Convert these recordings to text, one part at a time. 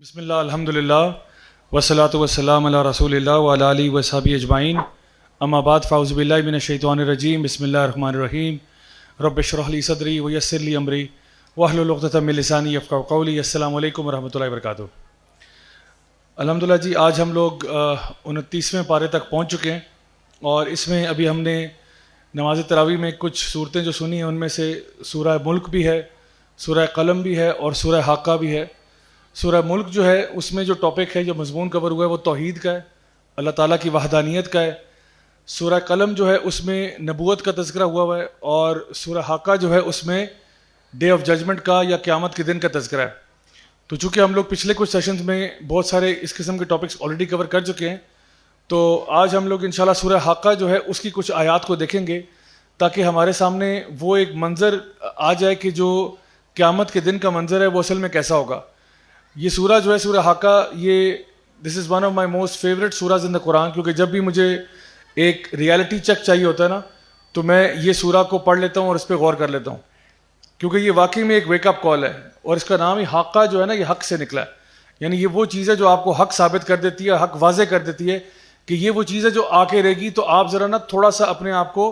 بسم اللہ الحمد للہ والصلاۃ والسلام علی رسول اللہ وعلی آلہ وصحبہ اجمعین اما بعد فاعوذ باللہ من الشیطان الرجیم بسم اللہ الرحمن الرحیم رب اشرح لی صدری ویسر لی امری واحلل عقدۃ من لسانی یفقہوا قولی. السلام علیکم ورحمۃ اللہ وبرکاتہ. الحمدللہ جی آج ہم لوگ 29ویں پارے تک پہنچ چکے ہیں اور اس میں ابھی ہم نے نماز تراویح میں کچھ صورتیں جو سنی ہیں ان میں سے سورہ ملک بھی ہے, سورہ قلم بھی ہے اور سورہ حاقہ بھی ہے. سورہ ملک جو ہے اس میں جو ٹاپک ہے جو مضمون کور ہوا ہے وہ توحید کا ہے, اللہ تعالیٰ کی وحدانیت کا ہے. سورہ قلم جو ہے اس میں نبوت کا تذکرہ ہوا ہے اور سورہ حاقہ جو ہے اس میں ڈے آف ججمنٹ کا یا قیامت کے دن کا تذکرہ ہے. تو چونکہ ہم لوگ پچھلے کچھ سیشنز میں بہت سارے اس قسم کے ٹاپکس آلریڈی کور کر چکے ہیں تو آج ہم لوگ انشاءاللہ سورہ حاقہ جو ہے اس کی کچھ آیات کو دیکھیں گے تاکہ ہمارے سامنے وہ ایک منظر آ جائے کہ جو قیامت کے دن کا منظر ہے وہ اصل میں کیسا ہوگا. یہ سورہ جو ہے سورہ حاقہ, یہ this is one of my most favourite surahs in the Quran, کیونکہ جب بھی مجھے ایک ریالٹی چیک چاہیے ہوتا ہے نا تو میں یہ سورہ کو پڑھ لیتا ہوں اور اس پہ غور کر لیتا ہوں, کیونکہ یہ واقعی میں ایک ویک اپ کال ہے. اور اس کا نام ہی حاقہ جو ہے نا یہ حق سے نکلا ہے, یعنی یہ وہ چیز ہے جو آپ کو حق ثابت کر دیتی ہے, حق واضح کر دیتی ہے کہ یہ وہ چیز ہے جو آ کے رہے گی. تو آپ ذرا نا تھوڑا سا اپنے آپ کو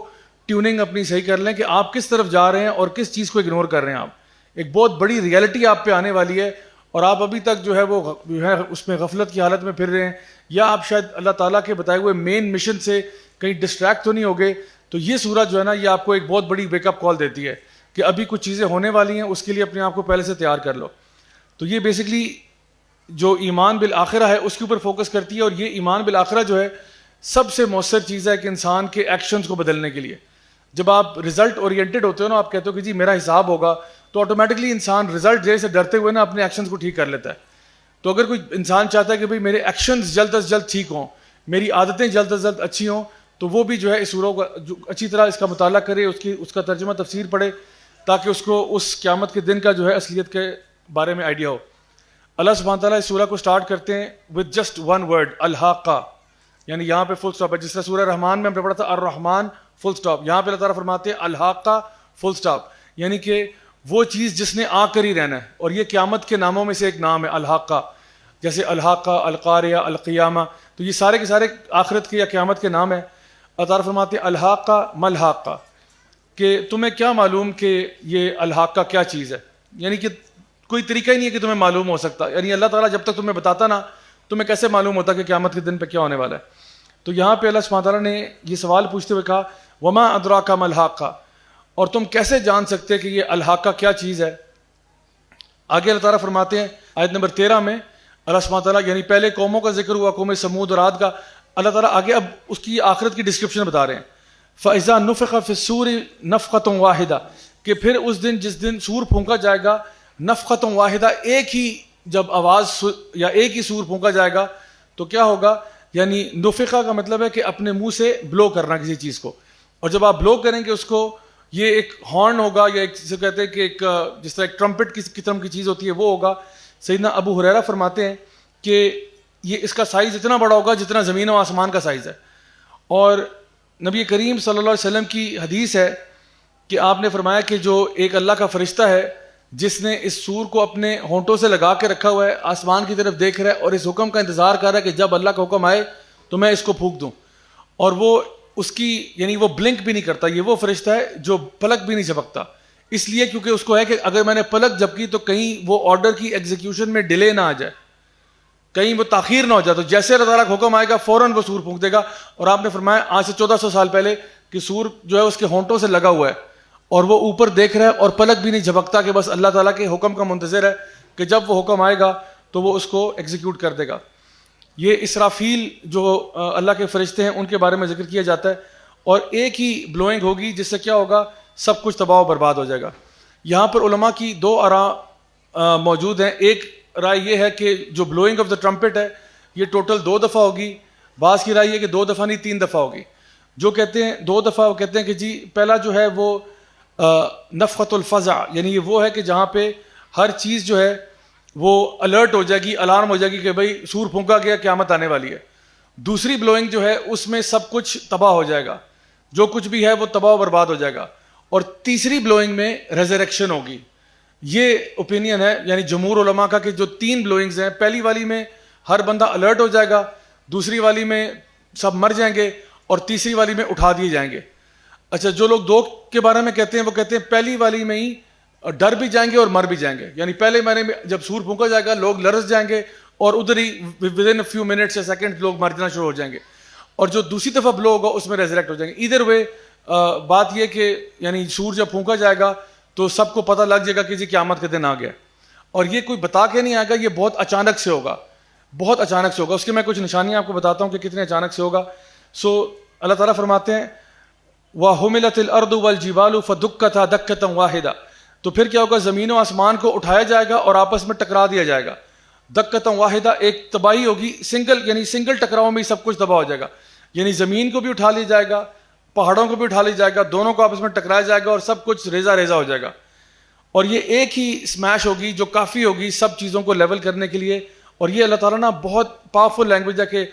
ٹیوننگ اپنی صحیح کر لیں کہ آپ کس طرف جا رہے ہیں اور کس چیز کو اگنور کر رہے ہیں. آپ ایک بہت بڑی ریالٹی آپ پہ آنے والی ہے اور آپ ابھی تک جو ہے وہ اس میں غفلت کی حالت میں پھر رہے ہیں, یا آپ شاید اللہ تعالیٰ کے بتائے ہوئے مین مشن سے کہیں ڈسٹریکٹ تو نہیں ہو گئے. تو یہ سورہ جو ہے نا یہ آپ کو ایک بہت بڑی ویک اپ کال دیتی ہے کہ ابھی کچھ چیزیں ہونے والی ہیں, اس کے لیے اپنے آپ کو پہلے سے تیار کر لو. تو یہ بیسکلی جو ایمان بالآخرہ ہے اس کے اوپر فوکس کرتی ہے, اور یہ ایمان بالآخرہ جو ہے سب سے مؤثر چیز ہے کہ انسان کے ایکشنز کو بدلنے کے لیے. جب آپ رزلٹ اورینٹڈ ہوتے ہو نا, آپ کہتے ہو کہ جی میرا حساب ہوگا, تو آٹومیٹکلی انسان رزلٹ جیسے ڈرتے ہوئے نا اپنے ایکشنز کو ٹھیک کر لیتا ہے. تو اگر کوئی انسان چاہتا ہے کہ بھئی میرے ایکشنز جلد از جلد ٹھیک ہوں, میری عادتیں جلد از جلد اچھی ہوں, تو وہ بھی جو ہے اس سورہ کو اچھی طرح اس کا مطالعہ کرے, اس کا ترجمہ تفسیر پڑھے تاکہ اس کو اس قیامت کے دن کا جو ہے اصلیت کے بارے میں آئیڈیا ہو. اللہ سبحانہ تعالیٰ اس سورہ کو سٹارٹ کرتے ہیں with just one word الحاقہ, یعنی یہاں پہ فل سٹاپ ہے. جس طرح سورہ رحمان میں ہم نے پڑھا تھا الرحمن فل سٹاپ, یہاں پہ اللہ تعالیٰ فرماتے ہیں الحاقہ فل سٹاپ, یعنی کہ وہ چیز جس نے آ کر ہی رہنا ہے. اور یہ قیامت کے ناموں میں سے ایک نام ہے الحاقہ, جیسے الحاقہ, القاریہ, القیامہ, تو یہ سارے کے سارے آخرت کے یا قیامت کے نام ہیں. اللہ تعالیٰ فرماتے ہیں الحاقہ ملحاقہ, کہ تمہیں کیا معلوم کہ یہ الحاقہ کیا چیز ہے, یعنی کہ کوئی طریقہ ہی نہیں ہے کہ تمہیں معلوم ہو سکتا. یعنی اللہ تعالیٰ جب تک تمہیں بتاتا نا تمہیں کیسے معلوم ہوتا کہ قیامت کے دن پہ کیا ہونے والا ہے. تو یہاں پہ اللہ سبحانہ تعالیٰ نے یہ سوال پوچھتے ہوئے کہا وما ادراک ما الحاقہ, اور تم کیسے جان سکتے کہ یہ الحاقہ کیا چیز ہے. آگے اللہ تعالیٰ فرماتے ہیں آیت نمبر 13 میں, اللہ سبحانہ تعالیٰ یعنی پہلے قوموں کا ذکر ہوا, قوم سمود اور عاد کا, اللہ تعالیٰ آگے اب اس کی آخرت کی ڈسکرپشن بتا رہے ہیں. فَإِذَا نُفِخَ فِي الصُّورِ نَفْخَةٌ وَاحِدَةٌ, کہ پھر اس دن جس دن سور پھونکا جائے گا, نفخۃ واحدہ, ایک ہی جب آواز یا ایک ہی سور پھونکا جائے گا تو کیا ہوگا, یعنی نفخہ کا مطلب ہے کہ اپنے منہ سے بلو کرنا کسی چیز کو, اور جب آپ بلو کریں گے اس کو, یہ ایک ہارن ہوگا یا ایک جسے کہتے ہیں کہ ایک جس طرح ایک ٹرمپٹ کی قسم کی چیز ہوتی ہے وہ ہوگا. سیدنا ابو ہریرہ فرماتے ہیں کہ یہ اس کا سائز اتنا بڑا ہوگا جتنا زمین و آسمان کا سائز ہے. اور نبی کریم صلی اللہ علیہ وسلم کی حدیث ہے کہ آپ نے فرمایا کہ جو ایک اللہ کا فرشتہ ہے جس نے اس سور کو اپنے ہونٹوں سے لگا کے رکھا ہوا ہے, آسمان کی طرف دیکھ رہا ہے اور اس حکم کا انتظار کر رہا ہے کہ جب اللہ کا حکم آئے تو میں اس کو پھونک دوں. اور وہ اس کی یعنی وہ بلنک بھی نہیں کرتا, یہ وہ فرشتہ ہے جو پلک بھی نہیں جھپکتا, اس لیے کیونکہ اس کو ہے کہ اگر میں نے پلک جھپکی تو کہیں وہ آرڈر کی ایگزیکیوشن میں ڈیلے نہ آ جائے, کہیں وہ تاخیر نہ ہو جائے. تو جیسے اللہ تعالیٰ کا حکم آئے گا فوراً وہ سور پھونک دے گا. اور آپ نے فرمایا آج سے 1400 سال پہلے کہ سور جو ہے اس کے ہونٹوں سے لگا ہوا ہے اور وہ اوپر دیکھ رہا ہے اور پلک بھی نہیں جھپکتا, کہ بس اللہ تعالیٰ کے حکم کا منتظر ہے کہ جب وہ حکم آئے گا تو وہ اس کو ایگزیکیوٹ کر دے گا. یہ اسرافیل جو اللہ کے فرشتے ہیں ان کے بارے میں ذکر کیا جاتا ہے, اور ایک ہی بلوئنگ ہوگی جس سے کیا ہوگا, سب کچھ تباہ و برباد ہو جائے گا. یہاں پر علماء کی دو آراء موجود ہیں. ایک رائے یہ ہے کہ جو بلوئنگ آف دا ٹرمپٹ ہے یہ ٹوٹل 2 دفعہ ہوگی, بعض کی رائے یہ کہ 2 دفعہ نہیں 3 دفعہ ہوگی. جو کہتے ہیں 2 دفعہ, وہ کہتے ہیں کہ جی پہلا جو ہے وہ نفخۃ الفزع, یعنی یہ وہ ہے کہ جہاں پہ ہر چیز جو ہے وہ الرٹ ہو جائے گی, الارم ہو جائے گی کہ بھئی سور پھونکا گیا, قیامت آنے والی ہے. دوسری بلوئنگ جو ہے اس میں سب کچھ تباہ ہو جائے گا, جو کچھ بھی ہے وہ تباہ و برباد ہو جائے گا. اور تیسری بلوئنگ میں ریزریکشن ہوگی, یہ اوپینین ہے یعنی جمہور علماء کا کہ جو 3 بلوئنگز ہیں، پہلی والی میں ہر بندہ الرٹ ہو جائے گا، دوسری والی میں سب مر جائیں گے، اور تیسری والی میں اٹھا دیے جائیں گے. اچھا، جو لوگ 2 کے بارے میں کہتے ہیں وہ کہتے ہیں پہلی والی میں ہی ڈر بھی جائیں گے اور مر بھی جائیں گے، یعنی پہلے مہینے میں جب سور پھونکا جائے گا لوگ لرز جائیں گے اور ادھر ہی ود ان فیو منٹس یا سیکنڈ لوگ مر جانا شروع ہو جائیں گے، اور جو دوسری دفعہ بلو ہوگا اس میں ریزریکٹ ہو جائیں گے. ادھر وے بات یہ کہ یعنی سور جب پھونکا جائے گا تو سب کو پتہ لگ جائے گا کہ جی قیامت کا دن آ گیا، اور یہ کوئی بتا کے نہیں آئے گا، یہ بہت اچانک سے ہوگا، بہت اچانک سے ہوگا. اس کے میں کچھ نشانیاں آپ کو بتاتا ہوں کہ کتنے اچانک سے ہوگا. اللہ تعالیٰ فرماتے ہیں وَحُمِلَتِ الْأَرْضُ وَالْجِبَالُ فَدُكَّتَا دَكَّةً وَاحِدَةً، تو پھر کیا ہوگا، زمین و آسمان کو اٹھایا جائے گا اور آپس میں ٹکرا دیا جائے گا. دَكَّةً وَاحِدَةً، ایک تباہی ہوگی، سنگل ٹکراؤ میں سب کچھ تباہ ہو جائے گا. یعنی زمین کو بھی اٹھا لیا جائے گا، پہاڑوں کو بھی اٹھا لیا جائے گا، دونوں کو آپس میں ٹکرایا جائے گا اور سب کچھ ریزہ ریزہ ہو جائے گا. اور یہ ایک ہی اسمیش ہوگی جو کافی ہوگی سب چیزوں کو لیول کرنے کے لیے. اور یہ اللہ تعالیٰ نا بہت پاورفل لینگویج ہے کہ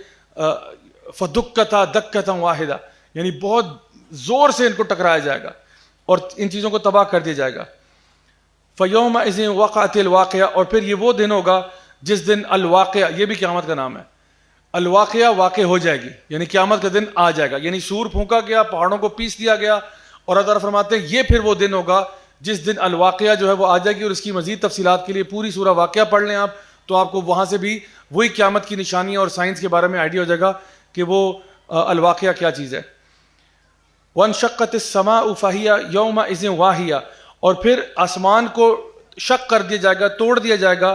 فَدُكَّتَا دَكَّةً وَاحِدَةً، یعنی بہت زور سے ان کو ٹکرایا جائے گا اور ان چیزوں کو تباہ کر دیا جائے گا. فَيَوْمَئِذٍ وَقَعَتِ الْوَاقِعَةُ، اور پھر یہ وہ دن ہوگا جس دن الواقعہ، یہ بھی قیامت کا نام ہے، الواقعہ واقع ہو جائے گی، یعنی قیامت کا دن آ جائے گا. یعنی سور پھونکا گیا، پہاڑوں کو پیس دیا گیا، اور اللہ تعالیٰ فرماتے ہیں یہ پھر وہ دن ہوگا جس دن الواقعہ جو ہے وہ آ جائے گی. اور اس کی مزید تفصیلات کے لیے پوری سورہ واقعہ پڑھ لیں آپ، تو آپ کو وہاں سے بھی وہی قیامت کی نشانیاں اور سائنس کے بارے میں آئیڈیا ہو جائے گا کہ وہ الواقعہ کیا چیز ہے. وَانشَقَّتِ السَّمَاءُ فَهِيَ يَوْمَئِذٍ وَاهِيَةٌ، اور پھر آسمان کو شق کر دیا جائے گا، توڑ دیا جائے گا.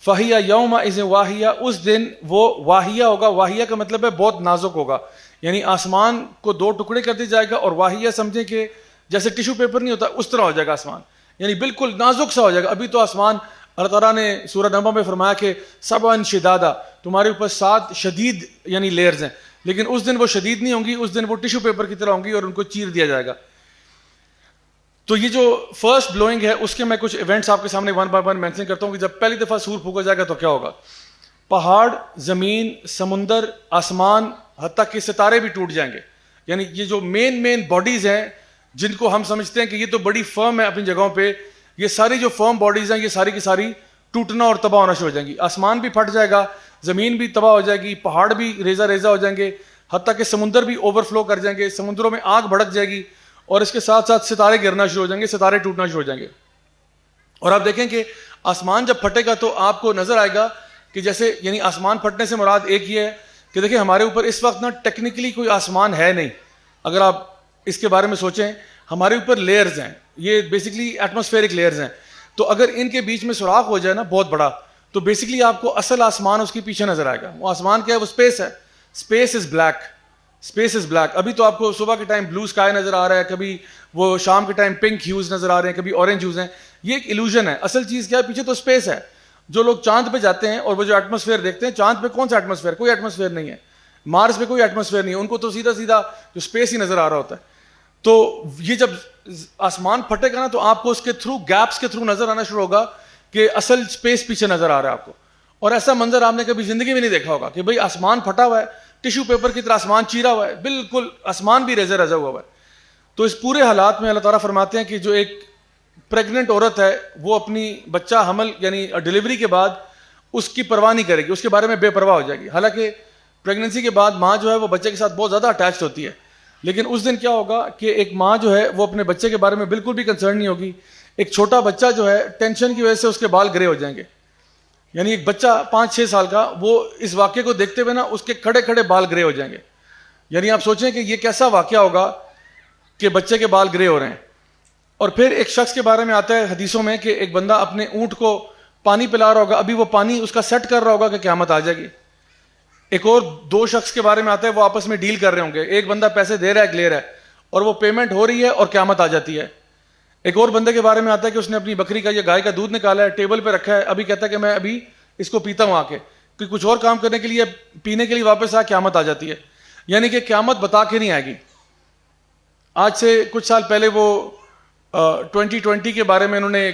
فَهِيَ يَوْمَئِذٍ وَاهِيَةٌ، اس دن وہ واہیہ ہوگا. واہیہ کا مطلب ہے بہت نازک ہوگا، یعنی آسمان کو 2 ٹکڑے کر دیا جائے گا، اور واہیہ سمجھیں کہ جیسے ٹیشو پیپر نہیں ہوتا اس طرح ہو جائے گا آسمان، یعنی بالکل نازک سا ہو جائے گا. ابھی تو آسمان اللہ تعالیٰ نے سورہ نبأ میں فرمایا کہ سبعاً شدادا، تمہارے اوپر 7 شدید یعنی لیئرز ہیں، لیکن اس دن وہ شدید نہیں ہوں گی، اس دن وہ ٹیشو پیپر کی طرح ہوں گی اور ان کو چیر دیا جائے گا. تو یہ جو فرسٹ بلوئنگ ہے اس کے میں کچھ ایونٹس آپ کے سامنے 1 by 1 مینشن کرتا ہوں کہ جب پہلی دفعہ سور پھونکا جائے گا تو کیا ہوگا. پہاڑ، زمین، سمندر، آسمان، حتیٰ کہ ستارے بھی ٹوٹ جائیں گے. یعنی یہ جو مین باڈیز ہیں جن کو ہم سمجھتے ہیں کہ یہ تو بڑی فرم ہے اپنی جگہوں پہ، یہ ساری جو فرم باڈیز ہیں یہ ساری کی ساری ٹوٹنا اور تباہ ہونا شروع ہو جائیں گی. آسمان بھی پھٹ جائے گا، زمین بھی تباہ ہو جائے گی، پہاڑ بھی ریزہ ریزہ ہو جائیں گے، حتیٰ کہ سمندر بھی اوور فلو کر جائیں گے، سمندروں میں آگ بھڑک جائے گی، اور اس کے ساتھ ساتھ ستارے گرنا شروع ہو جائیں گے، ستارے ٹوٹنا شروع ہو جائیں گے. اور آپ دیکھیں کہ آسمان جب پھٹے گا تو آپ کو نظر آئے گا کہ جیسے یعنی آسمان پھٹنے سے مراد ایک یہ ہے کہ دیکھیں ہمارے اوپر اس وقت نا ٹیکنیکلی کوئی آسمان ہے نہیں. اگر آپ اس کے بارے میں سوچیں، ہمارے اوپر لیئرز ہیں، یہ بیسکلی ایٹماسفیئرک لیئرز ہیں. تو اگر ان کے بیچ میں سوراخ ہو جائے نا بہت بڑا، تو بیسکلی آپ کو اصل آسمان اس کے پیچھے نظر آئے گا. وہ آسمان کیا ہے؟ وہ اسپیس ہے. Space is black, space is black. ابھی تو آپ کو صبح کے ٹائم بلو اسکائی نظر آ رہا ہے، کبھی وہ شام کے ٹائم پنک ہیوز نظر آ رہے ہیں، کبھی اورنج ہیوز ہیں. یہ ایک ایلوژن ہے. اصل چیز کیا ہے؟ پیچھے تو اسپیس ہے. جو لوگ چاند پہ جاتے ہیں اور وہ جو ایٹماسفیئر دیکھتے ہیں، چاند پہ کون سا ایٹماسفیئر؟ کوئی ایٹماسفیئر نہیں ہے. مارس پہ کوئی ایٹماسفیئر نہیں ہے. ان کو تو سیدھا جو اسپیس ہی نظر آ رہا ہوتا ہے. تو یہ جب آسمان پھٹے گا نا تو آپ کو اس کے تھرو، گیپس کے تھرو نظر آنا شروع ہوگا کہ اصل اسپیس پیچھے نظر آ رہا ہے آپ کو. اور ایسا منظر آپ نے کبھی زندگی میں نہیں دیکھا ہوگا کہ بھئی آسمان پھٹا ہوا ہے، ٹیشو پیپر کی طرح آسمان چیرا ہوا ہے، بالکل آسمان بھی ریزہ ریزہ ہوا ہے. تو اس پورے حالات میں اللہ تعالیٰ فرماتے ہیں کہ جو ایک پریگننٹ عورت ہے وہ اپنی بچہ حمل یعنی ڈیلیوری کے بعد اس کی پرواہ نہیں کرے گی، اس کے بارے میں بے پرواہ ہو جائے گی. حالانکہ پریگننسی کے بعد ماں جو ہے وہ بچے کے ساتھ بہت زیادہ اٹیچڈ ہوتی ہے، لیکن اس دن کیا ہوگا کہ ایک ماں جو ہے وہ اپنے بچے کے بارے میں بالکل بھی کنسرن نہیں ہوگی. ایک چھوٹا بچہ جو ہے ٹینشن کی وجہ سے اس کے بال گرے ہو جائیں گے. یعنی ایک بچہ 5-6 سال کا، وہ اس واقعے کو دیکھتے ہوئے نا اس کے کھڑے کھڑے بال گرے ہو جائیں گے. یعنی آپ سوچیں کہ یہ کیسا واقعہ ہوگا کہ بچے کے بال گرے ہو رہے ہیں. اور پھر ایک شخص کے بارے میں آتا ہے حدیثوں میں کہ ایک بندہ اپنے اونٹ کو پانی پلا رہا ہوگا، ابھی وہ پانی اس کا سیٹ کر رہا ہوگا کہ قیامت آ جائے گی. ایک اور 2 شخص کے بارے میں آتا ہے، وہ آپس میں ڈیل کر رہے ہوں گے. ایک بندہ پیسے دے رہا ہے، ایک لے رہا ہے، اور وہ پیمنٹ ہو رہی ہے اور قیامت آ جاتی ہے. ایک اور بندے کے بارے میں آتا ہے کہ اس نے اپنی بکری کا یا گائے کا دودھ نکالا ہے، ٹیبل پہ رکھا ہے، ابھی کہتا ہے کہ میں ابھی اس کو پیتا ہوں آ کے، کہ کچھ اور کام کرنے کے لیے پینے کے لیے واپس آ، قیامت آ جاتی ہے. یعنی کہ قیامت بتا کے نہیں آئے گی. آج سے کچھ سال پہلے وہ 2020 کے بارے میں انہوں نے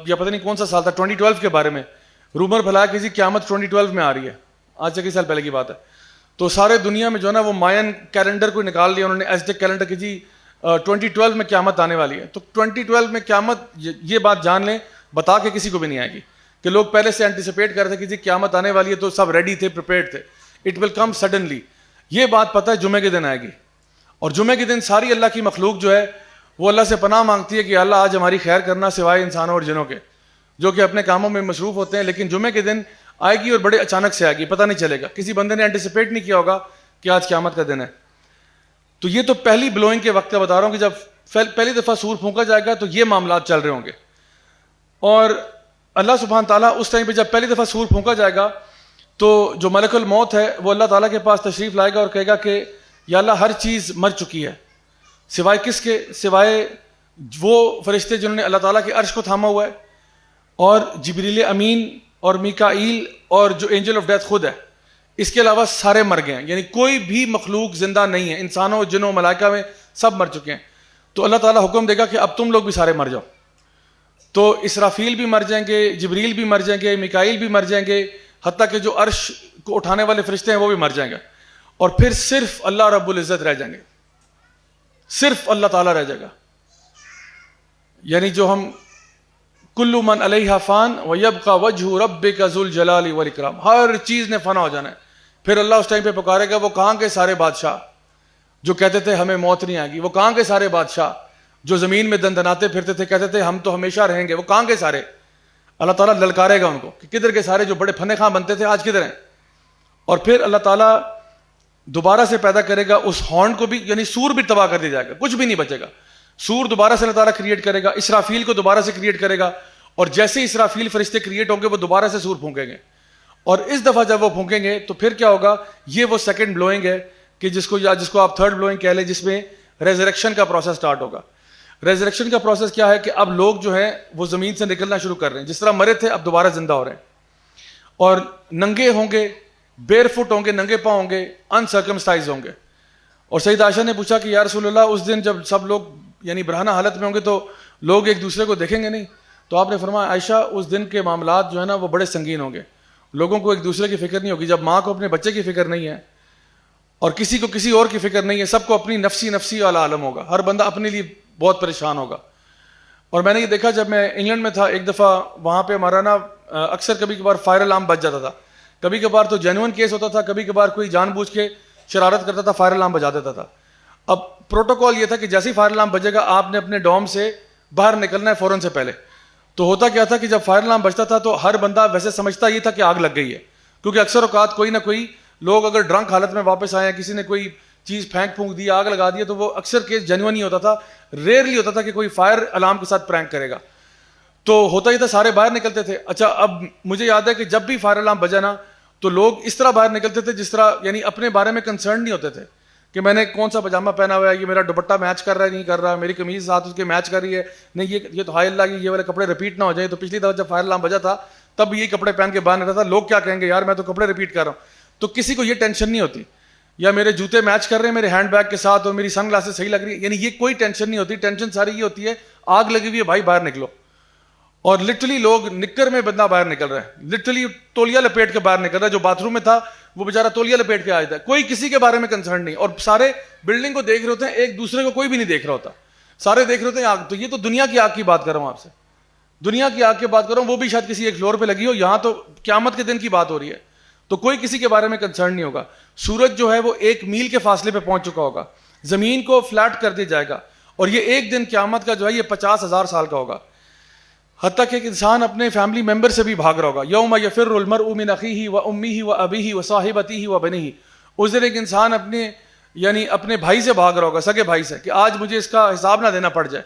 یا پتہ نہیں کون سا سال تھا، 2012 کے بارے میں رومر پھیلایا کہ جی قیامت 2012 میں آ رہی ہے. آج سے کئی سال پہلے کی بات ہے. تو سارے دنیا میں جو ہے نا وہ ماین کیلنڈر کو نکال لیا انہوں نے، ایزٹیک کیلنڈر، کہ جی 2012 میں قیامت آنے والی ہے. تو 2012 میں قیامت، یہ بات جان لیں بتا کے کسی کو بھی نہیں آئے گی, کہ لوگ پہلے سے اینٹیسپیٹ کر رہے تھے کہ جی قیامت آنے والی ہے تو سب ریڈی تھے, پریپیئرڈ تھے. It will come suddenly. یہ بات پتہ ہے جمعے کے دن آئے گی, اور جمعے کے دن ساری اللہ کی مخلوق جو ہے وہ اللہ سے پناہ مانگتی ہے کہ اللہ آج ہماری خیر کرنا, سوائے انسانوں اور جنوں کے جو کہ اپنے کاموں میں مصروف ہوتے ہیں. لیکن جمعے کے دن آئے گی اور بڑے اچانک سے آئے گی, پتہ نہیں چلے گا. کسی بندے نے اینٹیسپیٹ نہیں کیا ہوگا کہ آج قیامت کا دن ہے. تو یہ تو پہلی بلوئنگ کے وقت کا بتا رہا ہوں کہ جب پہلی دفعہ سور پھونکا جائے گا تو یہ معاملات چل رہے ہوں گے. اور اللہ سبحانہ تعالیٰ اس ٹائم پہ جب پہلی دفعہ سور پھونکا جائے گا تو جو ملک الموت ہے وہ اللہ تعالیٰ کے پاس تشریف لائے گا اور کہے گا کہ یا اللہ ہر چیز مر چکی ہے, سوائے کس کے؟ سوائے وہ فرشتے جنہوں نے اللہ تعالیٰ کے عرش کو تھاما ہوا ہے, اور جبریل امین اور میکائیل اور جو اینجل آف ڈیتھ خود ہے. اس کے علاوہ سارے مر گئے ہیں, یعنی کوئی بھی مخلوق زندہ نہیں ہے, انسانوں جنوں ملائکہ میں سب مر چکے ہیں. تو اللہ تعالیٰ حکم دے گا کہ اب تم لوگ بھی سارے مر جاؤ. تو اسرافیل بھی مر جائیں گے, جبریل بھی مر جائیں گے, میکائیل بھی مر جائیں گے, حتیٰ کہ جو عرش کو اٹھانے والے فرشتے ہیں وہ بھی مر جائیں گے. اور پھر صرف اللہ رب العزت رہ جائیں گے, صرف اللہ تعالیٰ رہ جائے گا. یعنی جو ہم کل من علیہا فان ویبقى وجہ ربک ذو الجلال والاکرام, ہر چیز نے فنا ہو جانا ہے. پھر اللہ اس ٹائم پہ پکارے گا, وہ کہاں کے سارے بادشاہ جو کہتے تھے ہمیں موت نہیں آئے گی, وہ کہاں کے سارے بادشاہ جو زمین میں دندناتے پھرتے تھے کہتے تھے ہم تو ہمیشہ رہیں گے, وہ کہاں کے سارے؟ اللہ تعالیٰ للکارے گا ان کو کہ کدھر کے سارے جو بڑے پھنے خاں بنتے تھے آج کدھر ہیں. اور پھر اللہ تعالیٰ دوبارہ سے پیدا کرے گا اس ہارن کو بھی, یعنی سور بھی تباہ کر دیا جائے گا, کچھ بھی نہیں بچے گا. سور دوبارہ سے اللہ تعالیٰ کریٹ کرے گا, اسرافیل کو دوبارہ سے کریٹ کرے گا, اور جیسے ہی اسرافیل فرشتے کریٹ ہوں گے وہ دوبارہ سے سور پھونکیں گے. اور اس دفعہ جب وہ پھونکیں گے تو پھر کیا ہوگا؟ یہ وہ سیکنڈ بلوئنگ ہے کہ جس کو آپ تھرڈ بلوئنگ کہہ لیں, جس میں ریزریکشن کا پروسیس سٹارٹ ہوگا. ریزریکشن کا پروسیس کیا ہے کہ اب لوگ جو ہیں وہ زمین سے نکلنا شروع کر رہے ہیں, جس طرح مرے تھے اب دوبارہ زندہ ہو رہے ہیں, اور ننگے ہوں گے, بیر فٹ ہوں گے, ننگے پاؤں ہوں گے, انسرکمسٹائز ہوں گے. اور سید عائشہ نے پوچھا کہ یا رسول اللہ اس دن جب سب لوگ یعنی برہنہ حالت میں ہوں گے تو لوگ ایک دوسرے کو دیکھیں گے نہیں؟ تو آپ نے فرمایا عائشہ اس دن کے معاملات جو ہے نا وہ بڑے سنگین ہوں گے, لوگوں کو ایک دوسرے کی فکر نہیں ہوگی. جب ماں کو اپنے بچے کی فکر نہیں ہے اور کسی کو کسی اور کی فکر نہیں ہے, سب کو اپنی نفسی والا عالم ہوگا, ہر بندہ اپنے لیے بہت پریشان ہوگا. اور میں نے یہ دیکھا جب میں انگلینڈ میں تھا, ایک دفعہ وہاں پہ ہمارا نا اکثر کبھی کبھار فائر الارم بج جاتا تھا, کبھی کبھار تو جینوئن کیس ہوتا تھا, کبھی کبھار کوئی جان بوجھ کے شرارت کرتا تھا, فائر الارم بجا دیتا تھا. اب پروٹوکول یہ تھا کہ جیسے ہی فائر الارم بجے گا آپ نے اپنے ڈوم سے باہر نکلنا ہے فوراً سے پہلے. تو ہوتا کیا تھا کہ جب فائر الارم بجتا تھا تو ہر بندہ ویسے سمجھتا یہ تھا کہ آگ لگ گئی ہے, کیونکہ اکثر اوقات کوئی نہ کوئی لوگ اگر ڈرنک حالت میں واپس آئے ہیں, کسی نے کوئی چیز پھونک دی, آگ لگا دی, تو وہ اکثر کیس جینوئن ہی ہوتا تھا. ریئرلی ہوتا تھا کہ کوئی فائر الارم کے ساتھ پرینک کرے گا. تو ہوتا ہی تھا سارے باہر نکلتے تھے. اچھا اب مجھے یاد ہے کہ جب بھی فائر الارم بجا نا تو لوگ اس طرح باہر نکلتے تھے جس طرح یعنی اپنے بارے میں کنسرن نہیں ہوتے تھے کہ میں نے کون سا پاجامہ پہنا ہوا ہے, یہ میرا دوپٹہ میچ کر رہا ہے نہیں کر رہا, میری قمیض ساتھ اس کے میچ کر رہی ہے نہیں, یہ تو ہائے اللہ کی یہ والے کپڑے ریپیٹ نہ ہو جائیں. تو پچھلی دفعہ جب فائر الارم بجا تھا تب یہی کپڑے پہن کے باہر نکلا تھا, لوگ کیا کہیں گے یار میں تو کپڑے ریپیٹ کر رہا ہوں. تو کسی کو یہ ٹینشن نہیں ہوتی, یا میرے جوتے میچ کر رہے ہیں میرے ہینڈ بیگ کے ساتھ اور میری سن گلاسز صحیح لگ رہی ہے, یعنی یہ کوئی ٹینشن نہیں ہوتی. ٹینشن ساری یہ ہوتی ہے آگ لگی ہوئی ہے بھائی باہر نکلو. اور لٹرلی لوگ نکر میں بندہ باہر نکل رہا ہے, لٹرلی تولیہ لپیٹ کے باہر نکل رہا ہے. جو باتھ روم میں تھا وہ بیچارہ تولیہ لپیٹ کے آیا تھا, کوئی کسی کے بارے میں کنسرن نہیں. اور سارے بلڈنگ کو دیکھ رہے ہوتے ہیں, ایک دوسرے کو کوئی بھی نہیں دیکھ رہا ہوتا, سارے دیکھ رہے ہوتے ہیں آگ. تو یہ تو دنیا کی آگ کی بات کر رہا ہوں آپ سے, دنیا کی آگ کی بات کر رہا ہوں, وہ بھی شاید کسی ایک فلور پہ لگی ہو, یہاں تو قیامت کے دن کی بات ہو رہی ہے. تو کوئی کسی کے بارے میں کنسرن نہیں ہوگا. سورج جو ہے وہ 1 میل کے فاصلے پہ پہنچ چکا ہوگا, زمین کو فلیٹ کر دیا جائے گا, اور یہ ایک دن قیامت کا جو ہے یہ 50,000 سال کا ہوگا. حتیٰ کہ ایک انسان اپنے فیملی ممبر سے بھی بھاگ رہا ہوگا. یوم یفر المرء من اخیہ و امہ و ابیہ و صاحبتہ و بنیہ. اس دن ایک انسان اپنے بھائی سے بھاگ رہا ہوگا, سگے بھائی سے, کہ آج مجھے اس کا حساب نہ دینا پڑ جائے,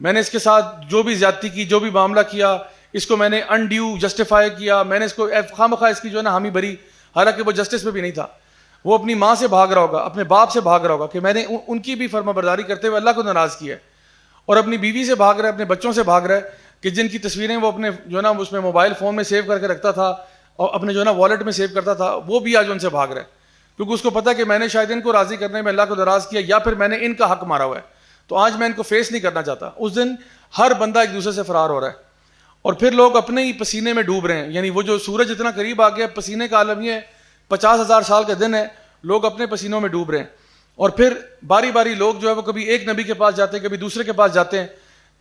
میں نے اس کے ساتھ جو بھی زیادتی کی, جو بھی معاملہ کیا, اس کو میں نے انڈیو جسٹیفائی کیا, میں نے اس کو خواہ اس کی جو ہے نا حامی بری, حالانکہ وہ جسٹس پہ بھی نہیں تھا. وہ اپنی ماں سے بھاگ رہا ہوگا, اپنے باپ سے بھاگ رہا ہوگا کہ میں نے ان کی بھی فرما برداری کرتے ہوئے اللہ کو ناراض کیا ہے. اور اپنی بیوی سے بھاگ رہا ہے, اپنے بچوں سے بھاگ رہا ہے کہ جن کی تصویریں وہ اپنے جو ہے نا اس میں موبائل فون میں سیو کر کے رکھتا تھا اور اپنے جو ہے نا والٹ میں سیو کرتا تھا, وہ بھی آج ان سے بھاگ رہا ہے, کیونکہ اس کو پتا کہ میں نے شاید ان کو راضی کرنے میں اللہ کو ناراض کیا, یا پھر میں نے ان کا حق مارا ہوا ہے, تو آج میں ان کو فیس نہیں کرنا چاہتا. اس دن ہر بندہ ایک دوسرے سے فرار ہو رہا ہے, اور پھر لوگ اپنے ہی پسینے میں ڈوب رہے ہیں. یعنی وہ جو سورج اتنا قریب آ گیا, پسینے کا عالم یہ 50,000 سال کا دن ہے, لوگ اپنے پسینوں میں ڈوب رہے ہیں. اور پھر باری باری لوگ جو ہے وہ کبھی ایک نبی کے پاس جاتے ہیں, کبھی دوسرے کے پاس جاتے ہیں,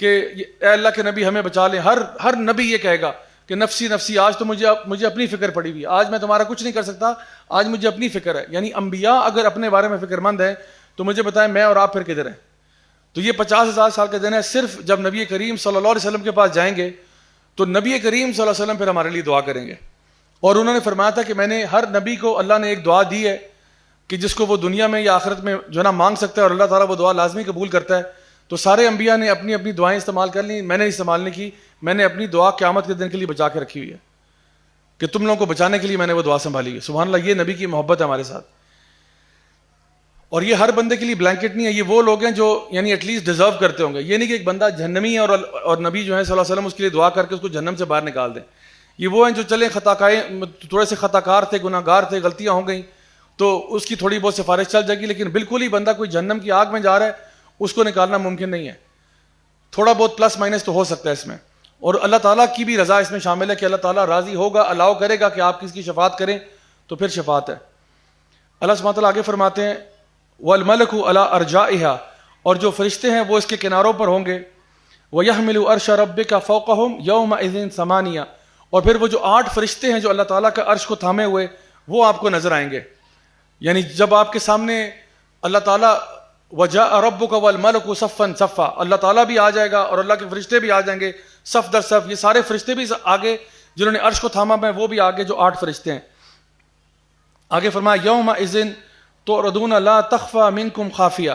کہ اے اللہ کے نبی ہمیں بچا لیں. ہر نبی یہ کہے گا کہ نفسی نفسی، آج تو مجھے اپنی فکر پڑی ہوئی ہے، آج میں تمہارا کچھ نہیں کر سکتا، آج مجھے اپنی فکر ہے. یعنی انبیاء اگر اپنے بارے میں فکر مند ہیں تو مجھے بتائیں میں اور آپ پھر کدھر ہیں؟ تو یہ 50,000 سال کا دن ہے. صرف جب نبی کریم صلی اللہ علیہ وسلم کے پاس جائیں گے تو نبی کریم صلی اللہ علیہ وسلم پھر ہمارے لیے دعا کریں گے. اور انہوں نے فرمایا تھا کہ میں نے ہر نبی کو اللہ نے ایک دعا دی ہے کہ جس کو وہ دنیا میں یا آخرت میں جو ہے نا مانگ سکتا ہے اور اللہ تعالیٰ وہ دعا لازمی قبول کرتا ہے. تو سارے انبیاء نے اپنی اپنی دعائیں استعمال کر لیں، میں نے استعمال نہیں کی. میں نے اپنی دعا قیامت کے دن کے لیے بچا کے رکھی ہوئی ہے کہ تم لوگوں کو بچانے کے لیے میں نے وہ دعا سنبھالی ہے. سبحان اللہ، یہ نبی کی محبت ہے ہمارے ساتھ. اور یہ ہر بندے کے لیے بلینکٹ نہیں ہے، یہ وہ لوگ ہیں جو یعنی ایٹ لیسٹ ڈیزرو کرتے ہوں گے. یہ نہیں کہ ایک بندہ جہنمی ہے اور نبی جو ہے صلی اللہ علیہ وسلم اس کے لیے دعا کر کے اس کو جہنم سے باہر نکال دیں. یہ وہ ہیں جو چلے تھوڑے سے خطا کار تھے، گناہ گار تھے، غلطیاں ہو گئیں تو اس کی تھوڑی بہت سفارش چل جائے گی، لیکن بالکل ہی بندہ کوئی جہنم کی آگ میں جا رہا ہے اس کو نکالنا ممکن نہیں ہے. تھوڑا بہت پلس مائنس تو ہو سکتا ہے اس میں، اور اللہ تعالیٰ کی بھی رضا اس میں شامل ہے کہ اللہ تعالیٰ راضی ہوگا، الاؤ کرے گا کہ آپ کس کی شفاعت کریں تو پھر شفاعت ہے. اللہ سبحانہ تعالیٰ آگے فرماتے ہیں وَالْمَلَكُ عَلَىٰ أَرْجَائِهَا، اور جو فرشتے ہیں وہ اس کے کناروں پر ہوں گے. وَيَحْمِلُ عَرْشَ رَبِّكَ فَوْقَهُمْ يَوْمَئِذٍ ثَمَانِيَةٌ، اور پھر وہ جو 8 فرشتے ہیں جو اللہ تعالیٰ کا عرش کو تھامے ہوئے وہ آپ کو نظر آئیں گے. یعنی جب آپ کے سامنے اللہ تعالیٰ وَجَاءَ رَبُّكَ وَالْمَلَكُ صَفًّا صَفًّا، اللہ تعالیٰ بھی آ جائے گا اور اللہ کے فرشتے بھی آ جائیں گے صف در صف. یہ سارے فرشتے بھی آگے جنہوں نے عرش کو تھاما ہے وہ بھی آگے جو 8 فرشتے ہیں. آگے فرمایا یومئذ تعرضون لا تخفى منکم خافیہ،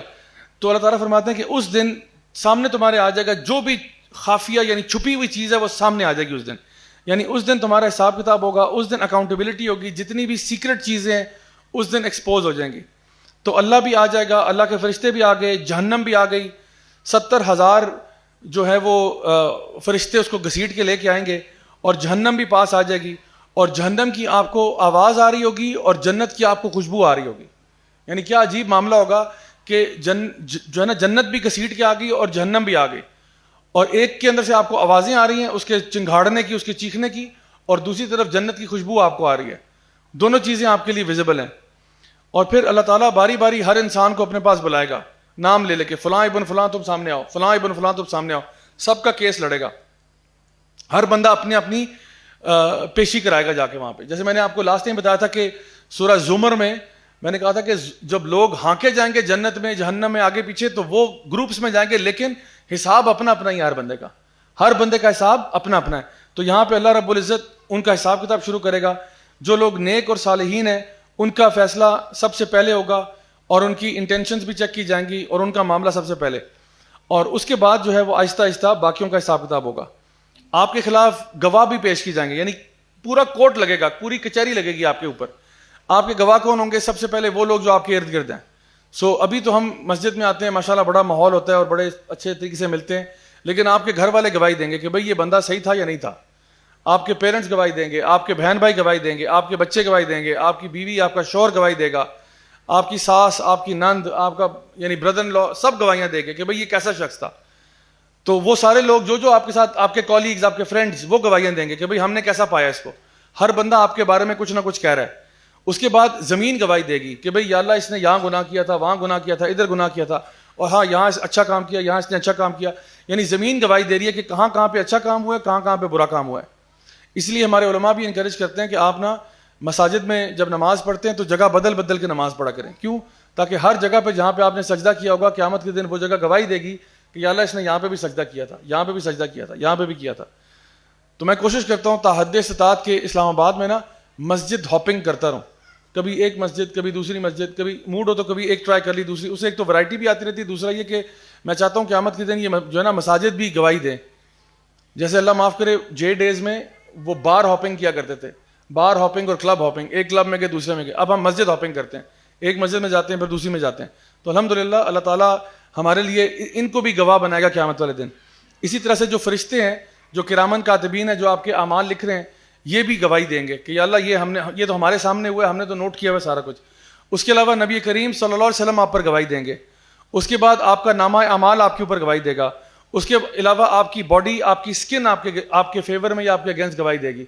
تو اللہ تعالیٰ فرماتے ہیں کہ اس دن سامنے تمہارے آ جائے گا جو بھی خافیہ یعنی چھپی ہوئی چیز ہے وہ سامنے آ جائے گی اس دن. یعنی اس دن تمہارا حساب کتاب ہوگا، اس دن اکاؤنٹیبلٹی ہوگی، جتنی بھی سیکرٹ چیزیں ہیں اس دن ایکسپوز ہو جائیں گی. تو اللہ بھی آ جائے گا، اللہ کے فرشتے بھی آ گئے، جہنم بھی آ گئی. 70,000 جو ہے وہ فرشتے اس کو گھسیٹ کے لے کے آئیں گے اور جہنم بھی پاس آ جائے گی، اور جہنم کی آپ کو آواز آ رہی ہوگی اور جنت کی آپ کو خوشبو آ رہی ہوگی. یعنی کیا عجیب معاملہ ہوگا کہ جو ہے نا جنت بھی گھسیٹ کے آ گئی اور جہنم بھی آ گئی، اور ایک کے اندر سے آپ کو آوازیں آ رہی ہیں اس کے چنگھاڑنے کی، اس کے چیخنے کی، اور دوسری طرف جنت کی خوشبو آپ کو آ رہی ہے. دونوں چیزیں آپ کے لیے ویزیبل ہیں. اور پھر اللہ تعالیٰ باری باری ہر انسان کو اپنے پاس بلائے گا، نام لے لے کے فلاں ابن فلاں تم سامنے آؤ، فلاں ابن فلاں تم سامنے آؤ. سب کا کیس لڑے گا، ہر بندہ اپنی پیشی کرائے گا جا کے وہاں پہ. جیسے میں نے آپ کو لاسٹ ٹائم بتایا تھا کہ سورہ زمر میں نے کہا تھا کہ جب لوگ ہانکے جائیں گے جنت میں جہنم میں آگے پیچھے تو وہ گروپس میں جائیں گے، لیکن حساب اپنا اپنا ہی ہر بندے کا، ہر بندے کا حساب اپنا اپنا ہے. تو یہاں پہ اللہ رب العزت ان کا حساب کتاب شروع کرے گا. جو لوگ نیک اور صالحین ہیں ان کا فیصلہ سب سے پہلے ہوگا، اور ان کی انٹینشنز بھی چیک کی جائیں گی اور ان کا معاملہ سب سے پہلے، اور اس کے بعد جو ہے وہ آہستہ آہستہ باقیوں کا حساب کتاب ہوگا. آپ کے خلاف گواہ بھی پیش کی جائیں گے، یعنی پورا کورٹ لگے گا، پوری کچہری لگے گی آپ کے اوپر. آپ کے گواہ کون ہوں گے؟ سب سے پہلے وہ لوگ جو آپ کے ارد گرد ہیں. ابھی تو ہم مسجد میں آتے ہیں، ماشاءاللہ بڑا ماحول ہوتا ہے اور بڑے اچھے طریقے سے ملتے ہیں، لیکن آپ کے گھر والے گواہی دیں گے کہ بھئی یہ بندہ صحیح تھا یا نہیں تھا. آپ کے پیرنٹس گواہی دیں گے، آپ کے بہن بھائی گواہی دیں گے، آپ کے بچے گواہی دیں گے، آپ کی بیوی، آپ کا شوہر گواہی دے گا، آپ کی ساس، آپ کی نند، آپ کا یعنی بردر ان لا، سب گواہیاں دیں گے کہ بھئی یہ کیسا شخص تھا. تو وہ سارے لوگ جو آپ کے ساتھ، آپ کے کولیگز، آپ کے فرینڈز، وہ گواہیاں دیں گے کہ بھئی ہم نے کیسا پایا اس کو. ہر بندہ آپ کے بارے میں کچھ نہ کچھ کہہ رہا ہے. اس کے بعد زمین گواہی دے گی کہ بھئی یا اللہ اس نے یہاں گناہ کیا تھا، وہاں گناہ کیا تھا، ادھر گناہ کیا تھا، اور ہاں یہاں اچھا کام کیا، یہاں اس نے اچھا کام کیا. یعنی زمین گواہی دے رہی ہے کہ کہاں کہاں پہ اچھا کام ہوا ہے، کہاں کہاں پہ برا کام ہوا ہے. اس لیے ہمارے علماء بھی انکریج کرتے ہیں کہ آپ نا مساجد میں جب نماز پڑھتے ہیں تو جگہ بدل بدل کے نماز پڑھا کریں. کیوں؟ تاکہ ہر جگہ پہ جہاں پہ آپ نے سجدہ کیا ہوگا قیامت کے دن وہ جگہ گواہی دے گی کہ یا اللہ اس نے یہاں پہ بھی سجدہ کیا تھا، یہاں پہ بھی سجدہ کیا تھا، یہاں پہ بھی کیا تھا. تو میں کوشش کرتا ہوں تحد استطاعت کے اسلام آباد میں نا مسجد ہاپنگ کرتا رہوں، کبھی ایک مسجد، کبھی دوسری مسجد، کبھی موڈ ہو تو کبھی ایک ٹرائی کر لی دوسری. اسے ایک تو ورائٹی بھی آتی رہتی ہے، دوسرا یہ کہ میں چاہتا ہوں قیامت کے دن یہ جو ہے نا مساجد بھی گواہی دیں. جیسے اللہ معاف کرے جے ڈیز میں وہ بار ہاپنگ کیا کرتے تھے، بار ہاپنگ اور کلب ہاپنگ، ایک کلب میں گئے دوسرے میں گئے. اب ہم مسجد ہاپنگ کرتے ہیں، ایک مسجد میں جاتے ہیں پھر دوسری میں جاتے ہیں. تو الحمدللہ اللہ تعالیٰ ہمارے لیے ان کو بھی گواہ بنائے گا قیامت والے دن. اسی طرح سے جو فرشتے ہیں، جو کرامن کاتبین ہیں، جو آپ کے اعمال لکھ رہے ہیں، یہ بھی گواہی دیں گے کہ یا اللہ یہ تو ہمارے سامنے ہوا ہے، ہم نے تو نوٹ کیا ہوا سارا کچھ. اس کے علاوہ نبی کریم صلی اللہ علیہ وسلم آپ پر گواہی دیں گے. اس کے بعد آپ کا نامہ اعمال آپ کے اوپر گواہی دے گا. اس کے علاوہ آپ کی باڈی، آپ کی اسکن آپ کے فیور میں یا آپ کے اگینسٹ گواہی دے گی،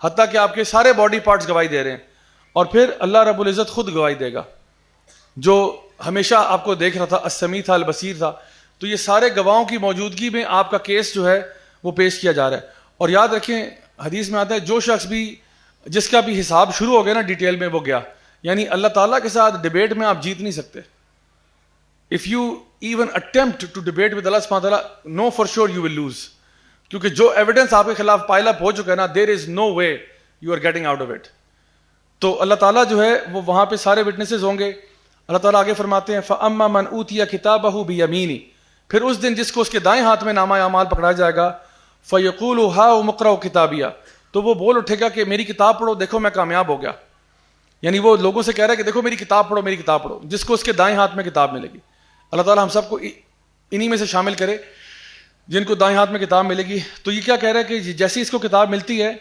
حتیٰ کہ آپ کے سارے باڈی پارٹس گواہی دے رہے ہیں. اور پھر اللہ رب العزت خود گواہی دے گا، جو ہمیشہ آپ کو دیکھ رہا تھا، السمیع تھا، البصیر تھا. تو یہ سارے گواہوں کی موجودگی میں آپ کا کیس جو ہے وہ پیش کیا جا رہا ہے. اور یاد رکھیں حدیث میں آتا ہے جو شخص بھی جس کا بھی حساب شروع ہو گیا نا ڈیٹیل میں وہ گیا. یعنی اللہ تعالیٰ کے ساتھ ڈیبیٹ میں آپ جیت نہیں سکتے. If you even attempt to debate with Allah سبحانہ تعالیٰ, no for sure you will lose, کیونکہ جو ایویڈنس آپ کے خلاف پائل اپ ہو چکا ہے نا, there is no way you are getting out of it. تو اللہ تعالیٰ جو ہے وہ وہاں پہ سارے وٹنسز ہوں گے. اللہ تعالیٰ آگے فرماتے ہیں فَأَمَّا مَنْ أُوتِيَ كِتَابَهُ بِيَمِينِهِ, پھر اس دن جس کو اس کے دائیں ہاتھ میں نامہ اعمال پکڑایا جائے گا, فَيَقُولُ هَاؤُمُ اقْرَءُوا كِتَابِيَهْ, تو وہ بول اٹھے گا کہ میری کتاب پڑھو, دیکھو میں کامیاب ہو گیا. یعنی وہ لوگوں سے کہہ رہا ہے کہ دیکھو میری کتاب پڑھو, میری کتاب پڑھو, جس کو اس کے دائیں ہاتھ میں کتاب ملے گی. اللہ تعالیٰ ہم سب کو انہی میں سے شامل کرے جن کو دائیں ہاتھ میں کتاب ملے گی. تو یہ کیا کہہ رہا ہے کہ جیسی اس کو کتاب ملتی ہے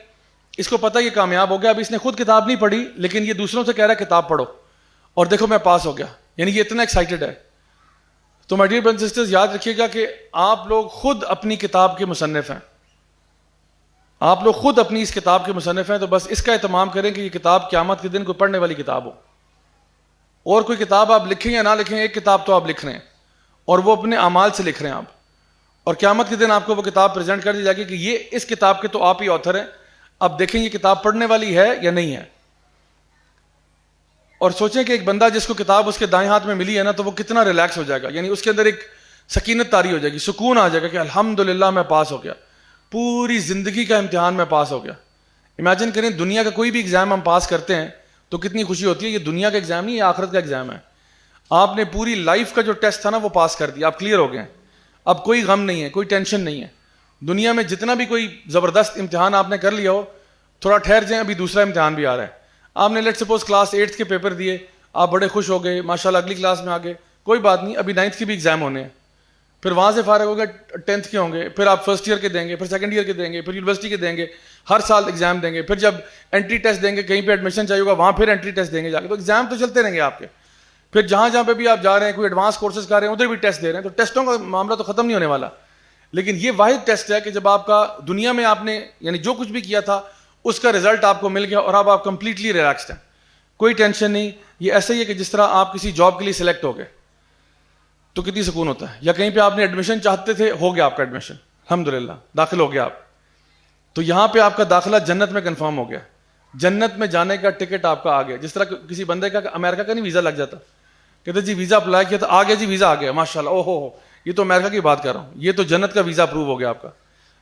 اس کو پتہ یہ کامیاب ہو گیا. اب اس نے خود کتاب نہیں پڑھی لیکن یہ دوسروں سے کہہ رہا ہے کتاب پڑھو اور دیکھو میں پاس ہو گیا. یعنی یہ اتنا ایکسائٹڈ ہے. تو my dear brothers and sisters, یاد رکھیے گا کہ آپ لوگ خود اپنی کتاب کے مصنف ہیں. آپ لوگ خود اپنی اس کتاب کے مصنف ہیں. تو بس اس کا اہتمام کریں کہ یہ کتاب قیامت کے دن کوئی پڑھنے والی کتاب ہو. اور کوئی کتاب آپ لکھیں یا نہ لکھیں, ایک کتاب تو آپ لکھ رہے ہیں اور وہ اپنے اعمال سے لکھ رہے ہیں آپ. اور قیامت کے دن آپ کو وہ کتاب پریزنٹ کر دی جائے گی کہ یہ اس کتاب کے تو آپ ہی آتھر ہیں. اب دیکھیں یہ کتاب پڑھنے والی ہے یا نہیں ہے. اور سوچیں کہ ایک بندہ جس کو کتاب اس کے دائیں ہاتھ میں ملی ہے نا, تو وہ کتنا ریلیکس ہو جائے گا. یعنی اس کے اندر ایک سکینت طاری ہو جائے گی, سکون آ جائے گا کہ الحمدللہ میں پاس ہو گیا, پوری زندگی کا امتحان میں پاس ہو گیا. امیجن کریں دنیا کا کوئی بھی ایگزام ہم پاس کرتے ہیں تو کتنی خوشی ہوتی ہے. یہ دنیا کا ایگزام نہیں, یہ آخرت کا ایگزام ہے. آپ نے پوری لائف کا جو ٹیسٹ تھا نا وہ پاس کر دیا, آپ کلیئر ہو گئے. اب کوئی غم نہیں ہے, کوئی ٹینشن نہیں ہے. دنیا میں جتنا بھی کوئی زبردست امتحان آپ نے کر لیا ہو, تھوڑا ٹھہر جائیں, ابھی دوسرا امتحان بھی آ رہا ہے. آپ نے لیٹ سپوز کلاس 8 کے پیپر دیے, آپ بڑے خوش ہو گئے, ماشاءاللہ اگلی کلاس میں آ گئے, کوئی بات نہیں, ابھی 9th کے بھی ایگزام ہونے ہیں. پھر وہاں سے فارغ ہو گئے 10th کے ہوں گے, پھر آپ فرسٹ ایئر کے دیں گے, پھر سیکنڈ ایئر کے دیں گے, پھر یونیورسٹی کے دیں گے, ہر سال ایگزام دیں گے. پھر جب انٹری ٹیسٹ دیں گے, کہیں پہ ایڈمیشن چاہیے ہوگا وہاں پھر انٹری ٹیسٹ دیں گے جا کے. تو ایگزام تو چلتے رہیں گے آپ کے. پھر جہاں جہاں پہ بھی آپ جا رہے ہیں, کوئی ایڈوانس کورسز کر رہے ہیں, ادھر بھی ٹیسٹ دے رہے ہیں. تو ٹیسٹوں کا معاملہ تو ختم نہیں ہونے والا. لیکن یہ واحد ٹیسٹ ہے کہ جب آپ کا دنیا میں آپ نے یعنی جو کچھ بھی کیا تھا اس کا رزلٹ آپ کو مل گیا اور اب آپ کمپلیٹلی ریلیکسڈ ہیں, کوئی ٹینشن نہیں. یہ ایسا ہی ہے کہ جس طرح آپ کسی جاب کے لیے سلیکٹ ہو گئے تو کتنی سکون ہوتا ہے. یا کہیں پہ آپ نے ایڈمیشن چاہتے تھے, ہو گیا آپ کا ایڈمیشن, الحمدللہ داخل ہو گیا آپ. تو یہاں پہ آپ کا داخلہ جنت میں کنفرم ہو گیا, جنت میں جانے کا ٹکٹ آپ کا آ گیا. جس طرح کسی بندے کا امریکہ کا نہیں ویزا لگ جاتا, کہتے جی ویزا اپلائی کیا تو آ گیا, جی ویزا آ گیا, ماشاءاللہ, او ہو, یہ تو امریکہ کی بات کر رہا ہوں. یہ تو جنت کا ویزا اپروو ہو گیا آپ کا.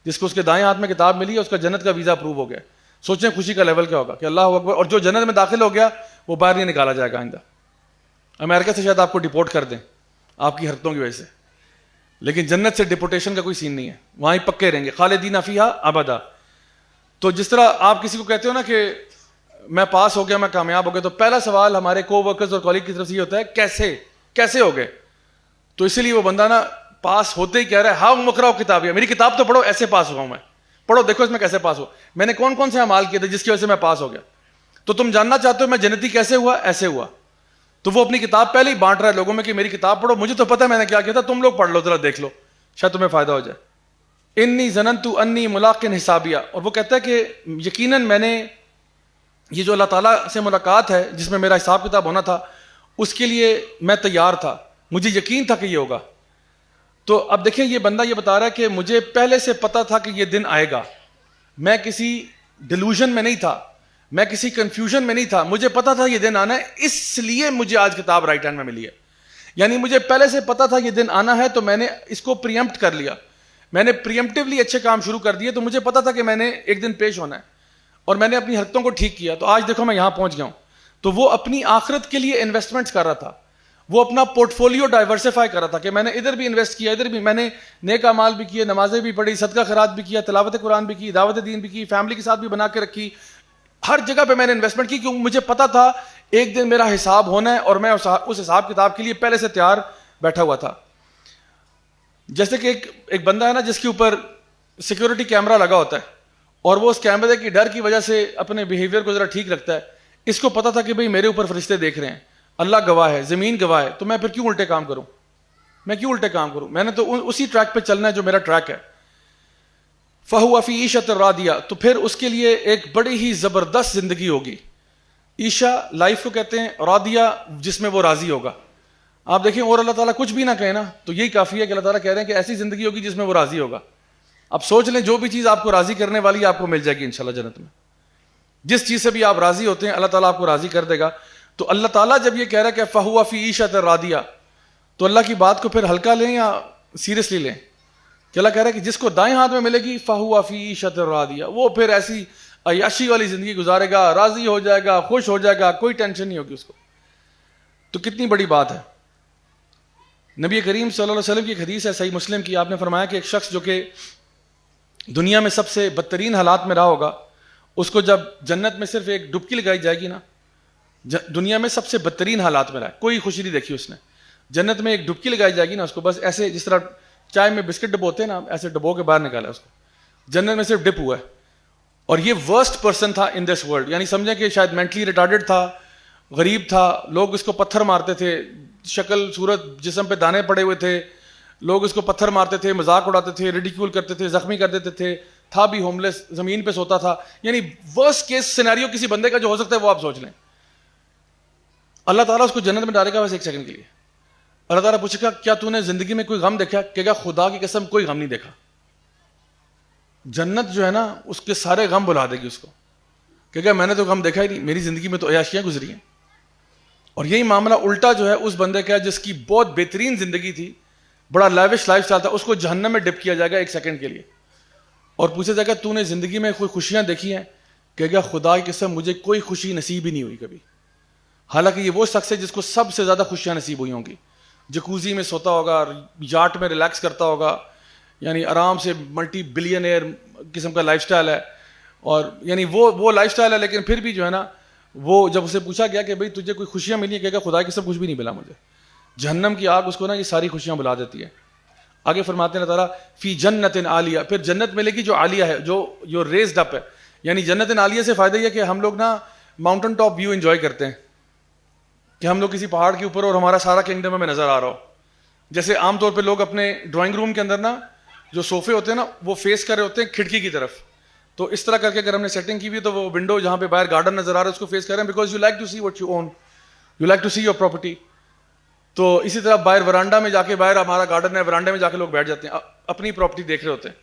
جس کو اس کے دائیں ہاتھ میں کتاب ملی ہے اس کا جنت کا ویزا اپروو ہو گیا. سوچیں خوشی کا لیول کیا ہوگا کہ اللہ اکبر. اور جو جنت میں داخل ہو گیا وہ باہر نہیں نکالا جائے گا آئندہ. امریکہ سے شاید آپ کو ڈپورٹ کر دیں آپ کی حرکتوں کی وجہ سے, لیکن جنت سے ڈپورٹیشن کا کوئی سین نہیں ہے, وہاں ہی پکے رہیں گے, خالدین فیہا ابدا. تو جس طرح آپ کسی کو کہتے ہو نا کہ میں پاس ہو گیا, میں کامیاب ہو گیا, تو پہلا سوال ہمارے کو ورکرز اور کالیگ کی طرف سے یہ ہوتا ہے کیسے ہو گئے. تو اسی لیے وہ بندہ نا پاس ہوتے ہی کہہ رہا ہے ہاں مقرأ کتابیہ, میری کتاب تو پڑھو, ایسے پاس ہوا ہوں میں, پڑھو دیکھو اس میں کیسے پاس ہوا, میں نے کون کون سے اعمال کیے تھے جس کی وجہ سے میں پاس ہو گیا. تو تم جاننا چاہتے ہو میں جنتی کیسے ہوا, ایسے ہوا. تو وہ اپنی کتاب پہلے ہی بانٹ رہا ہے لوگوں میں کہ میری کتاب پڑھو, مجھے تو پتہ ہے میں نے کیا کیا تھا, تم لوگ پڑھ لو ذرا, دیکھ لو شاید تمہیں فائدہ ہو جائے. انی ظننت انی ملاق حسابیہ. اور وہ کہتا ہے کہ یقیناً میں نے یہ جو اللہ تعالیٰ سے ملاقات ہے جس میں میرا حساب کتاب ہونا تھا اس کے لیے میں تیار تھا, مجھے یقین تھا کہ یہ ہوگا. تو اب دیکھیں یہ بندہ یہ بتا رہا ہے کہ مجھے پہلے سے پتا تھا کہ یہ دن آئے گا, میں کسی ڈیلوژن میں نہیں تھا, میں کسی کنفیوژن میں نہیں تھا, مجھے پتا تھا یہ دن آنا ہے, اس لیے مجھے آج کتاب رائٹ ہینڈ میں ملی ہے. یعنی مجھے پہلے سے پتا تھا یہ دن آنا ہے تو میں نے اس کو پریمپٹ کر لیا, میں نے پریمپٹیولی اچھے کام شروع کر دیے. تو مجھے پتا تھا کہ میں نے ایک دن پیش ہونا ہے اور میں نے اپنی حرکتوں کو ٹھیک کیا, تو آج دیکھو میں یہاں پہنچ گیا ہوں. تو وہ اپنی آخرت کے لیے انویسٹمنٹس کر رہا تھا, وہ اپنا پورٹ فولیو ڈائیورسیفائی کر رہا تھا کہ میں نے ادھر بھی انویسٹ کیا, ادھر بھی میں نے نیک اعمال بھی کیے, نمازیں بھی پڑھی, صدقہ خیرات بھی کیا, تلاوت قرآن بھی کی, دعوت دین بھی کی, فیملی کے ساتھ بھی بنا کے رکھی, ہر جگہ پہ میں نے انویسٹمنٹ کی, کیونکہ مجھے پتا تھا ایک دن میرا حساب ہونا ہے اور میں اس حساب کتاب کے لیے پہلے سے تیار بیٹھا ہوا تھا. جیسے کہ ایک بندہ ہے نا جس کے اوپر سیکیورٹی کیمرہ لگا ہوتا ہے اور وہ اس کیمرے کی ڈر کی وجہ سے اپنے بیہیویئر کو ذرا ٹھیک رکھتا ہے. اس کو پتا تھا کہ بھئی میرے اوپر فرشتے دیکھ رہے ہیں, اللہ گواہ ہے, زمین گواہ ہے, تو میں پھر کیوں الٹے کام کروں, میں نے تو اسی ٹریک پہ چلنا ہے جو میرا ٹریک ہے. فَهُوَ فِي عِيشَةٍ رَاضِيَةٍ. تو پھر اس کے لیے ایک بڑی ہی زبردست زندگی ہوگی. عیشہ لائف کو کہتے ہیں, راضیہ جس میں وہ راضی ہوگا. آپ دیکھیں اور اللہ تعالیٰ کچھ بھی نہ کہے نا تو یہی کافی ہے کہ اللہ تعالیٰ کہہ رہے ہیں کہ ایسی زندگی ہوگی جس میں وہ راضی ہوگا. اب سوچ لیں جو بھی چیز آپ کو راضی کرنے والی ہے آپ کو مل جائے گی انشاءاللہ جنت میں. جس چیز سے بھی آپ راضی ہوتے ہیں اللہ تعالیٰ آپ کو راضی کر دے گا. تو اللہ تعالیٰ جب یہ کہہ رہا ہے کہ فہو فی عیشۃ راضیہ تو اللہ کی بات کو پھر ہلکا لیں یا سیریسلی لیں؟ کہ اللہ کہہ رہا ہے کہ جس کو دائیں ہاتھ میں ملے گی فہو فی عیشۃ راضیہ وہ پھر ایسی عیاشی والی زندگی گزارے گا, راضی ہو جائے گا, خوش ہو جائے گا, کوئی ٹینشن نہیں ہوگی اس کو. تو کتنی بڑی بات ہے. نبی کریم صلی اللہ علیہ وسلم کی ایک حدیث ہے صحیح مسلم کی, آپ نے فرمایا کہ ایک شخص جو کہ دنیا میں سب سے بدترین حالات میں رہا ہوگا اس کو جب جنت میں صرف ایک ڈبکی لگائی جائے گی نا, دنیا میں سب سے بدترین حالات میں رہا ہے, کوئی خوشی نہیں دیکھی اس نے, جنت میں ایک ڈبکی لگائی جائے گی نا اس کو, بس ایسے جس طرح چائے میں بسکٹ ڈبوتے ہیں نا ایسے ڈبو کے باہر نکالا اس کو, جنت میں صرف ڈپ ہوا ہے. اور یہ ورسٹ پرسن تھا ان دس ورلڈ, یعنی سمجھیں کہ شاید مینٹلی ریٹارڈڈ تھا, غریب تھا, لوگ اس کو پتھر مارتے تھے, شکل صورت جسم پہ دانے پڑے ہوئے تھے, لوگ اس کو پتھر مارتے تھے, مذاق اڑاتے تھے, ریڈیکیول کرتے تھے, زخمی کر دیتے تھے, تھا بھی ہوم لیس, زمین پہ سوتا تھا. یعنی ورسٹ کیس سینیریو کسی بندے کا جو ہو سکتا ہے وہ آپ سوچ لیں. اللہ تعالیٰ اس کو جنت میں ڈالے گا بس ایک سیکنڈ کے لیے. اللہ تعالیٰ پوچھے گا کیا تو نے زندگی میں کوئی غم دیکھا؟ کہے گا خدا کی قسم کوئی غم نہیں دیکھا. جنت جو ہے نا اس کے سارے غم بلا دے گی اس کو, کہے گا میں نے تو غم دیکھا ہی نہیں, میری زندگی میں تو عیاشیاں گزری ہیں. اور یہی معاملہ الٹا جو ہے اس بندے کا جس کی بہت بہترین زندگی تھی, بڑا لیوش لائف اسٹائل تھا, اس کو جہنم میں ڈپ کیا جائے گا ایک سیکنڈ کے لیے اور پوچھا جائے گا تو نے زندگی میں کوئی خوشیاں دیکھی ہیں؟ کہے گا خدا کی قسم مجھے کوئی خوشی نصیب ہی نہیں ہوئی کبھی. حالانکہ یہ وہ شخص ہے جس کو سب سے زیادہ خوشیاں نصیب ہوئی ہوں گی, جکوزی میں سوتا ہوگا, یاٹ میں ریلیکس کرتا ہوگا, یعنی آرام سے ملٹی بلین ایئر قسم کا لائف سٹائل ہے. اور یعنی وہ لائف سٹائل ہے, لیکن پھر بھی جو ہے نا وہ جب اسے پوچھا گیا کہ بھئی تجھے کوئی خوشیاں ملی ہیں, کہے گا خدا کی قسم کچھ بھی نہیں ملا مجھے. جہنم کی آگ اس کو نا یہ ساری خوشیاں بلا دیتی ہے. آگے فرماتے ہیں اللہ تعالیٰ فی جنت عالیہ, پھر جنت ملے گی جو عالیہ ہے, جو ریزڈ اپ ہے. یعنی جنت عالیہ سے فائدہ یہ کہ ہم لوگ نا ماؤنٹن ٹاپ ویو انجوائے کرتے ہیں کہ ہم لوگ کسی پہاڑ کے اوپر اور ہمارا سارا کنگڈم ہمیں نظر آ رہا ہو. جیسے عام طور پہ لوگ اپنے ڈرائنگ روم کے اندر نا جو صوفے ہوتے ہیں نا وہ فیس کر رہے ہوتے ہیں کھڑکی کی طرف, تو اس طرح کر کے اگر ہم نے سیٹنگ کی ہوئی تو وہ ونڈو جہاں پہ باہر گارڈن نظر آ رہا ہے اس کو فیس کر رہے ہیں, because you like to see what you own, you like to see your property. تو اسی طرح باہر ورانڈا میں جا کے, باہر ہمارا گارڈن ہے, ورانڈے میں جا کے لوگ بیٹھ جاتے ہیں, اپنی پراپرٹی دیکھ رہے ہوتے ہیں.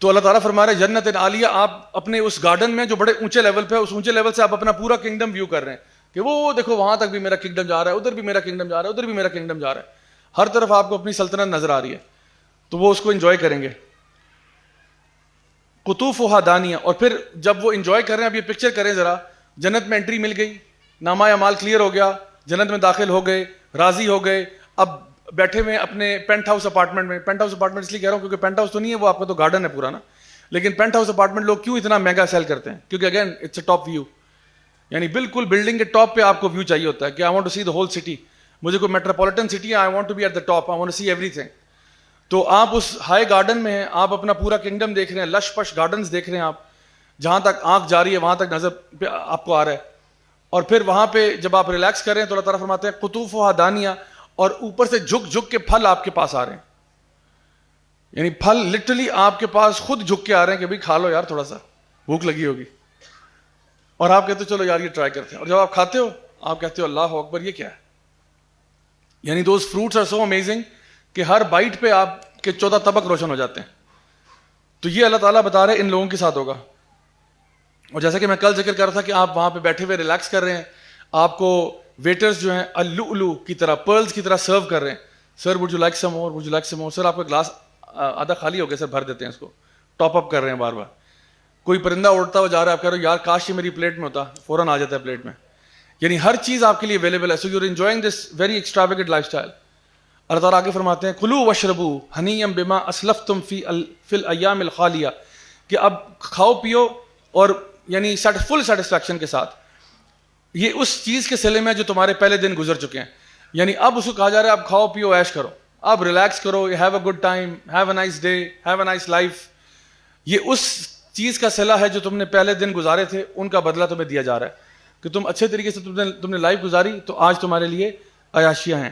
تو اللہ تعالیٰ فرما رہے ہیں جنت عالیہ, آپ اپنے اس گارڈن میں جو بڑے اونچے لیول پہ, اس اونچے لیول سے آپ اپنا پورا کنگڈم ویو کر رہے ہیں کہ وہ دیکھو وہاں تک بھی میرا کنگڈم جا رہا ہے, ادھر بھی میرا کنگڈم جا رہا ہے, ادھر بھی میرا کنگڈم جا رہا ہے, ہر طرف آپ کو اپنی سلطنت نظر آ رہی ہے. تو وہ اس کو انجوائے کریں گے. قطوفها دانیہ, اور پھر جب وہ انجوائے کر رہے ہیں, اب یہ پکچر کریں ذرا, جنت میں انٹری مل گئی, نامہ اعمال کلیئر ہو گیا, جنت میں داخل ہو گئے, راضی ہو گئے, اب بیٹھے ہوئے اپنے پینٹ ہاؤس اپارٹمنٹ میں. پینٹ ہاؤس اپارٹمنٹ اس لیے کہہ رہا ہوں کیونکہ پینٹ ہاؤس تو نہیں ہے, وہ آپ کا تو گارڈن ہے پورا نا, لیکن پینٹ ہاؤس اپارٹمنٹ لوگ کیوں اتنا مہنگا سیل کرتے ہیں؟ کیونکہ again it's a top view, یعنی بالکل بلڈنگ کے ٹاپ پہ آپ کو ویو چاہیے ہوتا ہے کہ I want to see the whole city, مجھے کوئی میٹروپولیٹن سٹی ہے, I want to be at the top, I want to see ایوری تھنگ. تو آپ اس ہائی گارڈن میں ہیں, آپ اپنا پورا کنگڈم دیکھ رہے ہیں, لش پش گارڈنز دیکھ رہے ہیں, آپ جہاں تک آنکھ جا رہی ہے وہاں تک نظر پہ آپ کو آ رہا ہے. اور پھر وہاں پہ جب آپ ریلیکس کر رہے ہیں تو اللہ تعالیٰ فرماتے ہیں قطوفها دانیہ, اور اوپر سے جھک جھک کے پھل آپ کے پاس آ رہے ہیں, یعنی پھل لٹرلی آپ کے پاس خود جھک کے آ رہے ہیں کہ بھائی کھا لو یار, تھوڑا سا بھوک لگی ہوگی, اور آپ کہتے ہو چلو یار یہ ٹرائی کرتے ہیں, اور جب آپ کھاتے ہو آپ کہتے ہو اللہ اکبر یہ کیا ہے. یعنی those fruits are so amazing کہ ہر بائٹ پہ آپ کے 14 طبق روشن ہو جاتے ہیں. تو یہ اللہ تعالیٰ بتا رہے ان لوگوں کے ساتھ ہوگا. اور جیسا کہ میں کل ذکر کر رہا تھا کہ آپ وہاں پہ بیٹھے ہوئے ریلیکس کر رہے ہیں, آپ کو ویٹرز جو ہیں اللؤلؤ کی طرح, پرلز کی طرح سرو کر رہے ہیں. Sir would you like some more, would you like some more, sir آپ کا گلاس آدھا خالی ہو گیا سر, بھر دیتے ہیں اس کو, ٹاپ اپ کر رہے ہیں بار بار. کوئی پرندہ اڑتا ہوا جا رہا ہے, آپ کہہ رہے ہو یار کاش یہ میری پلیٹ میں ہوتا, فوراً آ جاتا ہے پلیٹ میں. یعنی ہر چیز آپ کے لیے اویلیبل ہے. So you are enjoying this very extravagant lifestyle. اللہ تعالیٰ آگے فرماتے ہیں کلوا واشربوا ہنیئا بما اسلفتم فی الایام الخالیہ, کہ اب کھاؤ پیو اور یعنی فل سیٹسفیکشن کے ساتھ, یہ اس چیز کے صلے میں جو تمہارے پہلے دن گزر چکے ہیں. یعنی اب اس کو کہا جا رہا ہے اب کھاؤ پیو عیش کرو, اب ریلیکس کرو, have a good time, have a nice day, have a nice life. یہ اس چیز کا صلہ ہے جو تم نے پہلے دن گزارے تھے, ان کا بدلہ تمہیں دیا جا رہا ہے کہ تم اچھے طریقے سے تم نے لائف گزاری, تو آج تمہارے لیے عیاشیاں ہیں.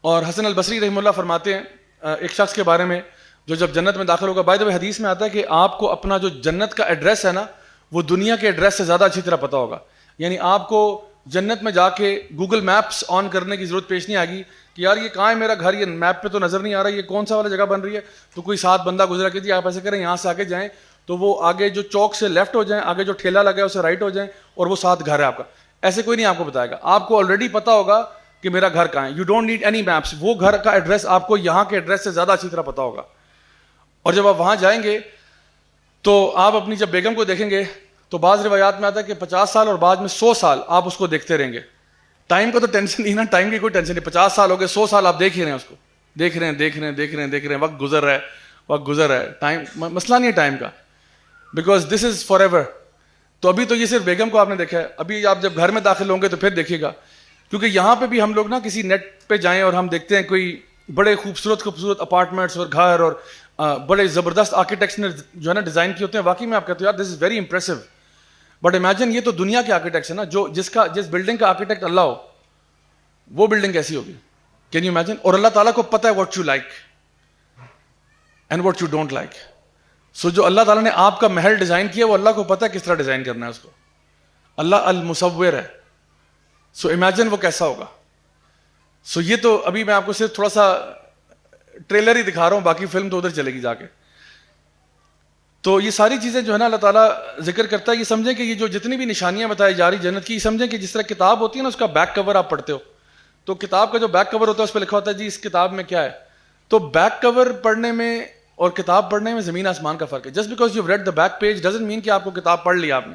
اور حسن البصری رحمہ اللہ فرماتے ہیں ایک شخص کے بارے میں جو جب جنت میں داخل ہوگا, بائی دا وے حدیث میں آتا ہے کہ آپ کو اپنا جو جنت کا ایڈریس ہے نا وہ دنیا کے ایڈریس سے زیادہ اچھی طرح پتہ ہوگا. یعنی آپ کو جنت میں جا کے گوگل میپس آن کرنے کی ضرورت پیش نہیں آئے گی کہ یار یہ کہاں ہے میرا گھر, یہ میپ پہ تو نظر نہیں آ رہا, یہ کون سا والا جگہ بن رہی ہے. تو کوئی ساتھ بندہ گزرا کہ جی آپ ایسے کریں, یہاں سے آگے جائیں, تو وہ آگے جو چوک سے لیفٹ ہو جائیں, آگے جو ٹھیلا لگا ہے اسے رائٹ ہو جائیں, اور وہ ساتھ گھر ہے آپ کا. ایسے کوئی نہیں آپ کو بتائے گا, آپ کو آلریڈی پتا ہوگا کہ میرا گھر کہاں ہے. You don't need any maps, وہ گھر کا ایڈریس آپ کو یہاں کے ایڈریس سے زیادہ اچھی طرح پتا ہوگا. اور جب آپ وہاں جائیں گے تو آپ اپنی جب بیگم کو دیکھیں گے تو بعض روایات میں آتا ہے کہ 50 سال اور بعد میں 100 سال آپ اس کو دیکھتے رہیں گے. ٹائم کا تو ٹینشن نہیں نا, ٹائم کی کوئی ٹینشن نہیں. 50 سال ہو گئے, 100 سال آپ دیکھ ہی رہے ہیں اس کو, دیکھ رہے ہیں, وقت گزر رہا ہے. ٹائم مسئلہ نہیں ہے ٹائم کا, because this is for ever. تو ابھی تو یہ صرف بیگم کو آپ نے دیکھا ہے, ابھی آپ جب گھر میں داخل ہوں گے تو پھر دیکھیے گا, کیونکہ یہاں پہ بھی ہم لوگ نا کسی نیٹ پہ جائیں اور ہم دیکھتے ہیں کوئی بڑے خوبصورت اپارٹمنٹس اور گھر اور بڑے زبردست آرکیٹیکٹس نے جو ہے نا ڈیزائن کیے ہوتے ہیں. واقعی میں آپ کہتے ہو یار this is very impressive. But imagine یہ تو دنیا کے آرکیٹیکٹس ہیں نا, جو جس بلڈنگ کا آرکیٹیکٹ اللہ ہو وہ بلڈنگ کیسی ہوگی, کین یو امیجن. اور اللہ تعالیٰ کو پتہ ہے what you like and what you don't like. So جو اللہ تعالیٰ نے آپ کا محل ڈیزائن کیا وہ اللہ کو پتہ ہے کس طرح ڈیزائن کرنا ہے اس کو. اللہ المصور ہے. سو امیجن وہ کیسا ہوگا. سو یہ تو ابھی میں آپ کو صرف تھوڑا سا ٹریلر ہی دکھا رہا ہوں, باقی فلم تو ادھر چلے گی جا کے. تو یہ ساری چیزیں جو ہے نا اللہ تعالیٰ ذکر کرتا ہے. یہ سمجھیں کہ یہ جو جتنی بھی نشانیاں بتائی جا رہی جنت کی, یہ سمجھیں کہ جس طرح کتاب ہوتی ہے نا اس کا بیک کور آپ پڑھتے ہو, تو کتاب کا جو بیک کور ہوتا ہے اس پہ لکھا ہوتا ہے جی اس کتاب میں کیا ہے. تو بیک کور پڑھنے میں اور کتاب پڑھنے میں زمین آسمان کا فرق ہے. Just because you read the back page doesn't mean کہ آپ کو کتاب پڑھ لی آپ نے.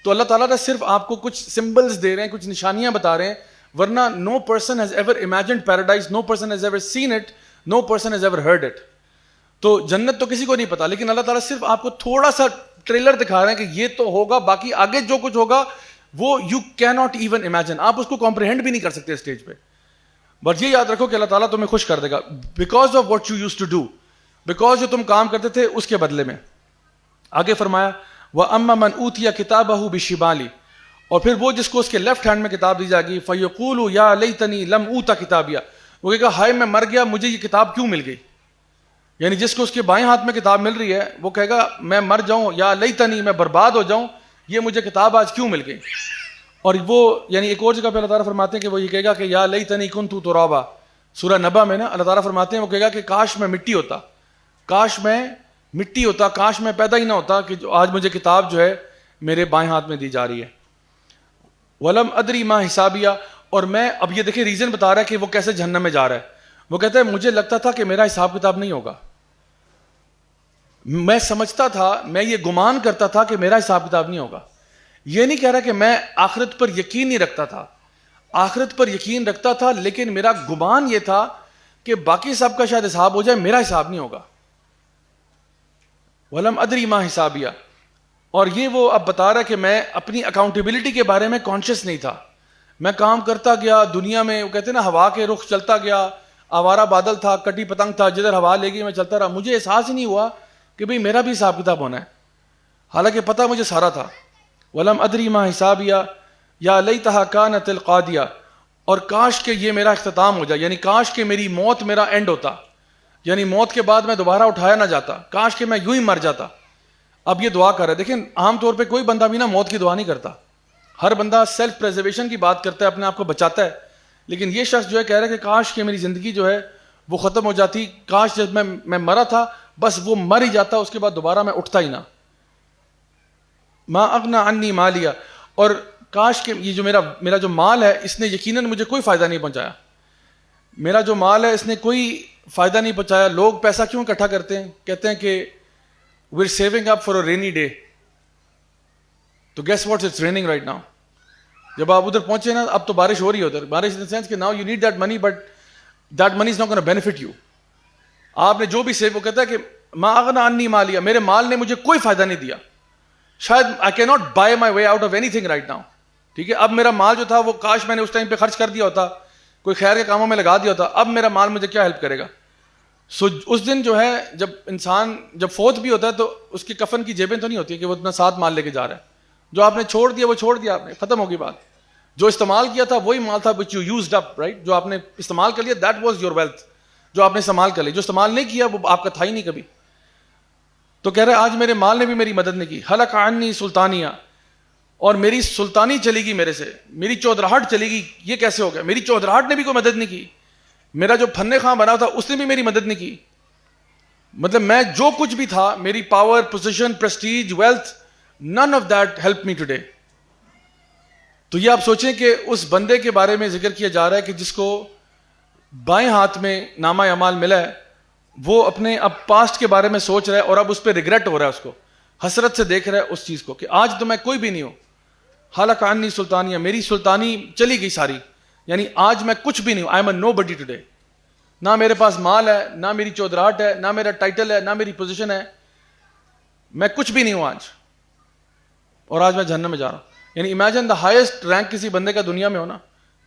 تو اللہ تعالیٰ نے صرف آپ کو کچھ سمبلز دے رہے ہیں, کچھ نشانیاں بتا رہے ہیں, ورنہ no person has ever imagined paradise, no person has ever seen it, no person has ever heard it. تو جنت تو کسی کو نہیں پتا, لیکن اللہ تعالیٰ صرف آپ کو تھوڑا سا ٹریلر دکھا رہے ہیں کہ یہ تو ہوگا, باقی آگے جو کچھ ہوگا وہ یو کی ناٹ ایون امیجن, آپ اس کو کمپریہینڈ بھی نہیں کر سکتے اسٹیج پہ. بٹ یہ یاد رکھو کہ اللہ تعالیٰ تمہیں خوش کر دے گا because of what you use to do, because جو تم کام کرتے تھے اس کے بدلے میں. آگے فرمایا وَأَمَّا مَنْ أُوتِيَ كِتَابَهُ بِالشِّمَالِ, اور پھر وہ جس کو اس کے لیفٹ ہینڈ میں کتاب دی جائے گی, فَيَقُولُ يَا لَيْتَنِي لَمْ أُوتَ كِتَابِيَهْ, وہ کہے گا ہائے میں مر گیا, مجھے یہ کتاب کیوں مل گئی. یعنی جس کو اس کے بائیں ہاتھ میں کتاب مل رہی ہے وہ کہے گا میں مر جاؤں, یا لیتنی میں برباد ہو جاؤں, یہ مجھے کتاب آج کیوں مل گئی. اور وہ یعنی ایک اور جگہ پہ اللہ تعالیٰ فرماتے ہیں کہ وہ یہ کہے گا کہ یا لیتنی کنت ترابا, سورہ نبا میں نا اللہ تعالیٰ فرماتے ہیں وہ کہے گا کہ کاش میں مٹی ہوتا, کاش میں مٹی ہوتا, کاش میں پیدا ہی نہ ہوتا کہ آج مجھے کتاب جو ہے میرے بائیں ہاتھ میں دی جا رہی ہے. ولم ادری ما حسابیہ, اور میں اب یہ دیکھیں ریزن بتا رہا ہے کہ وہ کیسے جہنم میں جا رہا ہے. وہ کہتا ہے مجھے لگتا تھا کہ میرا حساب کتاب نہیں ہوگا, میں سمجھتا تھا, میں یہ گمان کرتا تھا کہ میرا حساب کتاب نہیں ہوگا. یہ نہیں کہہ رہا کہ میں آخرت پر یقین نہیں رکھتا تھا, آخرت پر یقین رکھتا تھا, لیکن میرا گمان یہ تھا کہ باقی سب کا شاید حساب ہو جائے, میرا حساب نہیں ہوگا. ولم ادری ما حسابیہ, اور یہ وہ اب بتا رہا ہے کہ میں اپنی اکاؤنٹیبلٹی کے بارے میں کانشیس نہیں تھا. میں کام کرتا گیا دنیا میں, وہ کہتے ہیں نا ہوا کے رخ چلتا گیا, آوارہ بادل تھا, کٹی پتنگ تھا, جدھر ہوا لے گئی میں چلتا رہا, مجھے احساس ہی نہیں ہوا کہ بھئی میرا بھی حساب کتاب ہونا ہے, حالانکہ پتہ مجھے سارا تھا. ولم ادری ما حسابیہ یا لیتہا کانت القاضیہ, اور کاش کہ یہ میرا اختتام ہو جائے, یعنی کاش کہ میری موت میرا اینڈ ہوتا, یعنی موت کے بعد میں دوبارہ اٹھایا نہ جاتا, کاش کہ میں یوں ہی مر جاتا. اب یہ دعا کر رہا ہے. دیکھیں عام طور پہ کوئی بندہ بھی نا موت کی دعا نہیں کرتا, ہر بندہ سیلف پریزرویشن کی بات کرتا ہے, اپنے آپ کو بچاتا ہے. لیکن یہ شخص جو ہے کہہ رہا ہے کہ کاش کہ میری زندگی جو ہے وہ ختم ہو جاتی, کاش جب میں مرا تھا بس وہ مر ہی جاتا, اس کے بعد دوبارہ میں اٹھتا ہی نہ. ما اغنی عنی مالیہ, اور کاش کہ یہ جو میرا جو مال ہے اس نے یقیناً مجھے کوئی فائدہ نہیں پہنچایا, میرا جو مال ہے اس نے کوئی فائدہ نہیں پہنچایا. لوگ پیسہ کیوں اکٹھا کرتے ہیں, کہتے ہیں کہ we're saving up for a rainy day. تو guess what, it's raining right now. جب آپ ادھر پہنچے نا, اب تو بارش ہو رہی ہے ادھر, بارش in the sense کہ now you need that money but that money is not going to benefit you. آپ نے جو بھی سیو, وہ کہتا ہے کہ ما اغنی عنی مالیہ, میرے مال نے مجھے کوئی فائدہ نہیں دیا, شاید I cannot buy my way out of anything right now. ٹھیک ہے, اب میرا مال جو تھا وہ کاش میں نے اس ٹائم پہ خرچ کر دیا ہوتا, کوئی خیر کے کاموں میں لگا دیا ہوتا, اب میرا مال مجھے کیا ہیلپ کرے گا. سو اس دن جو ہے جب انسان جب فوت بھی ہوتا ہے تو اس کی کفن کی جیبیں تو نہیں ہوتی کہ وہ اتنا ساتھ مال لے کے جا رہا ہے, جو آپ نے چھوڑ دیا وہ چھوڑ دیا, آپ نے ختم ہوگی بات. جو استعمال کیا تھا وہی مال تھا which you used up, right, جو آپ نے استعمال کر لیا that was your wealth, جو آپ نے استعمال کر لیا. جو استعمال نہیں کیا وہ آپ کا تھا ہی نہیں کبھی. تو کہہ رہے آج میرے مال نے بھی میری مدد نہیں کی. ہلک عنی سلطانیہ, اور میری سلطانی چلی گئی میرے سے, میری چودراہٹ چلی گئی. یہ کیسے ہو گیا؟ میری چودراہٹ نے بھی کوئی مدد نہیں کی, میرا جو پھنے خاں بنا تھا اس نے بھی میری مدد نہیں کی. مطلب میں جو کچھ بھی تھا, میری power, position, prestige, wealth, none of that helped me today. تو یہ آپ سوچیں کہ اس بندے کے بارے میں ذکر کیا جا رہا ہے کہ جس کو بائیں ہاتھ میں نامہ اعمال ملا ہے, وہ اپنے اب پاسٹ کے بارے میں سوچ رہا ہے اور اب اس پہ ریگریٹ ہو رہا ہے, اس کو حسرت سے دیکھ رہا ہے اس چیز کو کہ آج تو میں کوئی بھی نہیں ہوں. حالک عنی سلطانیہ, میری سلطانی چلی گئی ساری, یعنی آج میں کچھ بھی نہیں ہوں. I am a nobody today. نہ میرے پاس مال ہے, نہ میری چودراہٹ ہے, نہ میرا ٹائٹل ہے, نہ میری پوزیشن ہے, میں کچھ بھی نہیں ہوں آج, اور آج میں جہنم میں جا رہا ہوں. یعنی امیجن دا ہائیسٹ رینک کسی بندے کا دنیا میں ہونا,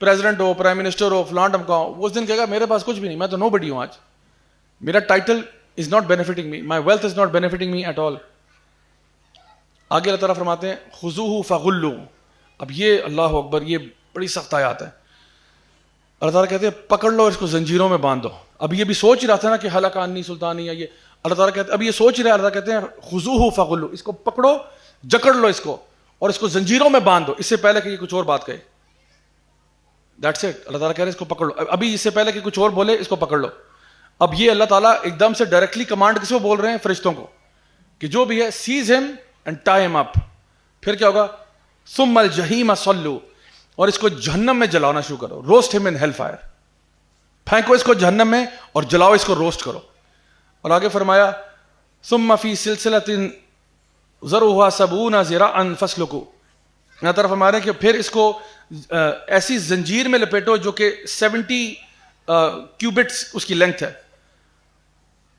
پریزیڈنٹ ہو, پرائم منسٹر ہو, فلان ٹمکا ہو, وہ اس دن کہے گا میرے پاس کچھ بھی نہیں, میں تو نو بڈی ہوں آج, میرا title is not benefiting me, my wealth is not benefiting me at all. آگے اللہ تعالیٰ فرماتے ہیں خذوہ فغلوا. اب یہ اللہ اکبر, یہ بڑی سخت آیات ہے. اللہ تعالیٰ کہتے ہیں پکڑ لو اس کو, زنجیروں میں باندھ دو. اب یہ بھی سوچ ہی رہا تھا نا کہ حلق عنی سلطانی ہے یہ, اللہ تعالیٰ کہتے ہیں اب یہ سوچ ہی رہا, اللہ تعالیٰ کہتے ہیں خذوہ فغلوا, اس کو پکڑو, جکڑ لو اس کو, اور اس کو زنجیروں میں باندھ دو. اس سے پہلے کہ یہ کچھ اور بات کہے, دیٹس اٹ. اللہ تعالیٰ کہہ رہے ہیں اس کو پکڑ لو. ابھی اس سے پہلے کہ کچھ اور بولے اس کو پکڑ لو. اب یہ اللہ تعالیٰ ایک دم سے ڈائریکٹلی کمانڈ کس کو بول رہے ہیں؟ فرشتوں کو, کہ جو بھی ہے سیز ہم اینڈ ٹائی ہم اپ. پھر کیا ہوگا؟ ثم الجحیم صلو, اور اس کو جہنم میں جلانا شروع کرو. روسٹ ہم ان ہیل فائر, پھینکو اس کو جہنم میں اور جلاؤ, اس کو روسٹ کرو. اور آگے فرمایا ثم فی سلسلۃ ذرعها 70 ذراعا فاسلکوا. یہاں طرف ہمارے کہ پھر اس کو ایسی زنجیر میں لپیٹو جو کہ 70 کیوبٹس اس کی لینتھ ہے,